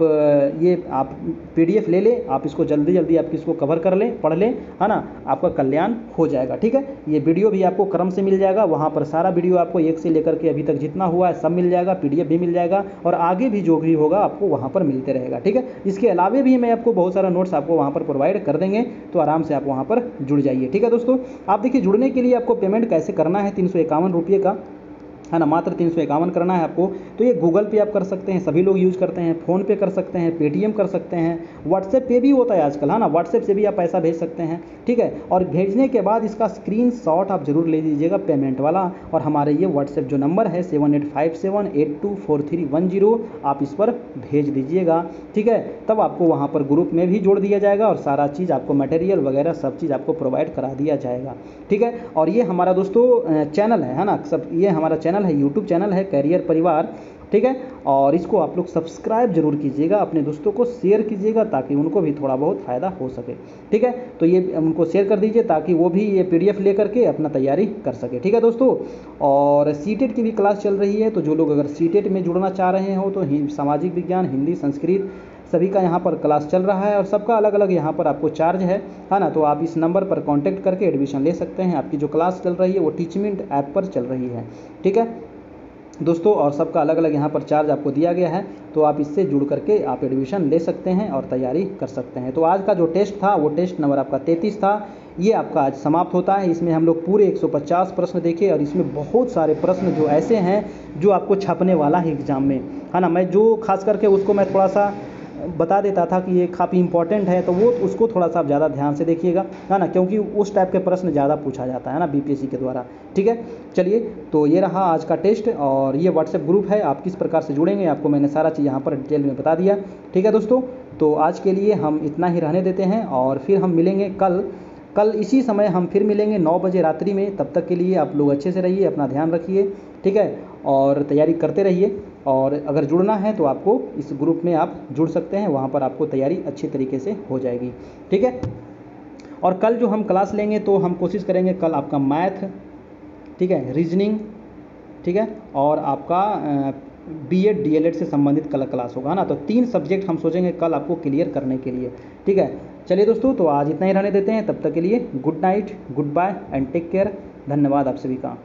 पीडीएफ ले लें, आप इसको जल्दी जल्दी आप इसको कवर कर लें, पढ़ लें, है ना, आपका कल्याण हो जाएगा। ठीक है, ये वीडियो भी आपको क्रम से मिल जाएगा, वहाँ पर सारा वीडियो आपको 1 से लेकर के अभी तक जितना हुआ है सब मिल जाएगा, पीडीएफ भी मिल जाएगा, और आगे भी जो भी होगा आपको वहाँ पर मिलते रहेगा। ठीक है, इसके अलावा भी मैं आपको बहुत सारा नोट्स आपको वहाँ पर प्रोवाइड कर देंगे, तो आराम से आप वहाँ पर जुड़ जाइए। ठीक है दोस्तों, आप देखिए जुड़ने के लिए आपको पेमेंट कैसे करना है 351 रुपये का, है ना, मात्र 351 करना है आपको। तो ये गूगल पे आप कर सकते हैं, सभी लोग यूज़ करते हैं, फ़ोन पे कर सकते हैं, पेटीएम कर सकते हैं, व्हाट्सएप पे भी होता है आजकल, है ना, व्हाट्सएप से भी आप पैसा भेज सकते हैं, ठीक है। और भेजने के बाद इसका स्क्रीनशॉट आप जरूर ले लीजिएगा पेमेंट वाला, और हमारे ये व्हाट्सएप जो नंबर है 7857824310 आप इस पर भेज दीजिएगा, ठीक है। तब आपको वहाँ पर ग्रुप में भी जोड़ दिया जाएगा और सारा चीज़ आपको मटेरियल वगैरह सब चीज़ आपको प्रोवाइड करा दिया जाएगा, ठीक है। और ये हमारा दोस्तों चैनल है ना, सब ये हमारा चैनल है, यूट्यूब चैनल है कैरियर परिवार, ठीक है। और इसको आप लोग सब्सक्राइब जरूर कीजिएगा, अपने दोस्तों को शेयर कीजिएगा ताकि उनको भी थोड़ा बहुत फ़ायदा हो सके, ठीक है। तो ये उनको शेयर कर दीजिए ताकि वो भी ये PDF लेकर के अपना तैयारी कर सके, ठीक है दोस्तों। और सीटेट की भी क्लास चल रही है, तो जो लोग अगर सीटेट में जुड़ना चाह रहे हो तो सामाजिक विज्ञान, हिंदी, संस्कृत सभी का यहाँ पर क्लास चल रहा है और सबका अलग अलग यहाँ पर आपको चार्ज है ना। तो आप इस नंबर पर कांटेक्ट करके एडमिशन ले सकते हैं। आपकी जो क्लास चल रही है वो टीचमिंट ऐप पर चल रही है, ठीक है दोस्तों। और सबका अलग अलग यहाँ पर चार्ज आपको दिया गया है, तो आप इससे जुड़ करके आप एडमिशन ले सकते हैं और तैयारी कर सकते हैं। तो आज का जो टेस्ट था वो टेस्ट नंबर आपका 33 था, ये आपका आज समाप्त होता है। इसमें हम लोग पूरे 150 प्रश्न देखे और इसमें बहुत सारे प्रश्न जो ऐसे हैं जो आपको छपने वाला है एग्ज़ाम में, है ना। मैं जो खास करके उसको मैं थोड़ा सा बता देता था कि ये काफ़ी इंपॉर्टेंट है, तो वो उसको थोड़ा सा आप ज़्यादा ध्यान से देखिएगा, है ना, क्योंकि उस टाइप के प्रश्न ज़्यादा पूछा जाता है ना BPSC के द्वारा, ठीक है। चलिए, तो ये रहा आज का टेस्ट और ये व्हाट्सएप ग्रुप है, आप किस प्रकार से जुड़ेंगे आपको मैंने सारा चीज़ यहाँ पर डिटेल में बता दिया, ठीक है दोस्तों। तो आज के लिए हम इतना ही रहने देते हैं और फिर हम मिलेंगे कल इसी समय हम फिर मिलेंगे 9 बजे रात्रि में। तब तक के लिए आप लोग अच्छे से रहिए, अपना ध्यान रखिए, ठीक है, और तैयारी करते रहिए। और अगर जुड़ना है तो आपको इस ग्रुप में आप जुड़ सकते हैं, वहाँ पर आपको तैयारी अच्छी तरीके से हो जाएगी, ठीक है। और कल जो हम क्लास लेंगे तो हम कोशिश करेंगे कल आपका मैथ, ठीक है, रीजनिंग, ठीक है, और आपका B.Ed D.El.Ed से संबंधित कल क्लास होगा ना। तो 3 सब्जेक्ट हम सोचेंगे कल आपको क्लियर करने के लिए, ठीक है। चलिए दोस्तों, तो आज इतना ही रहने देते हैं, तब तक के लिए good night, goodbye and take care. धन्यवाद आप सभी का।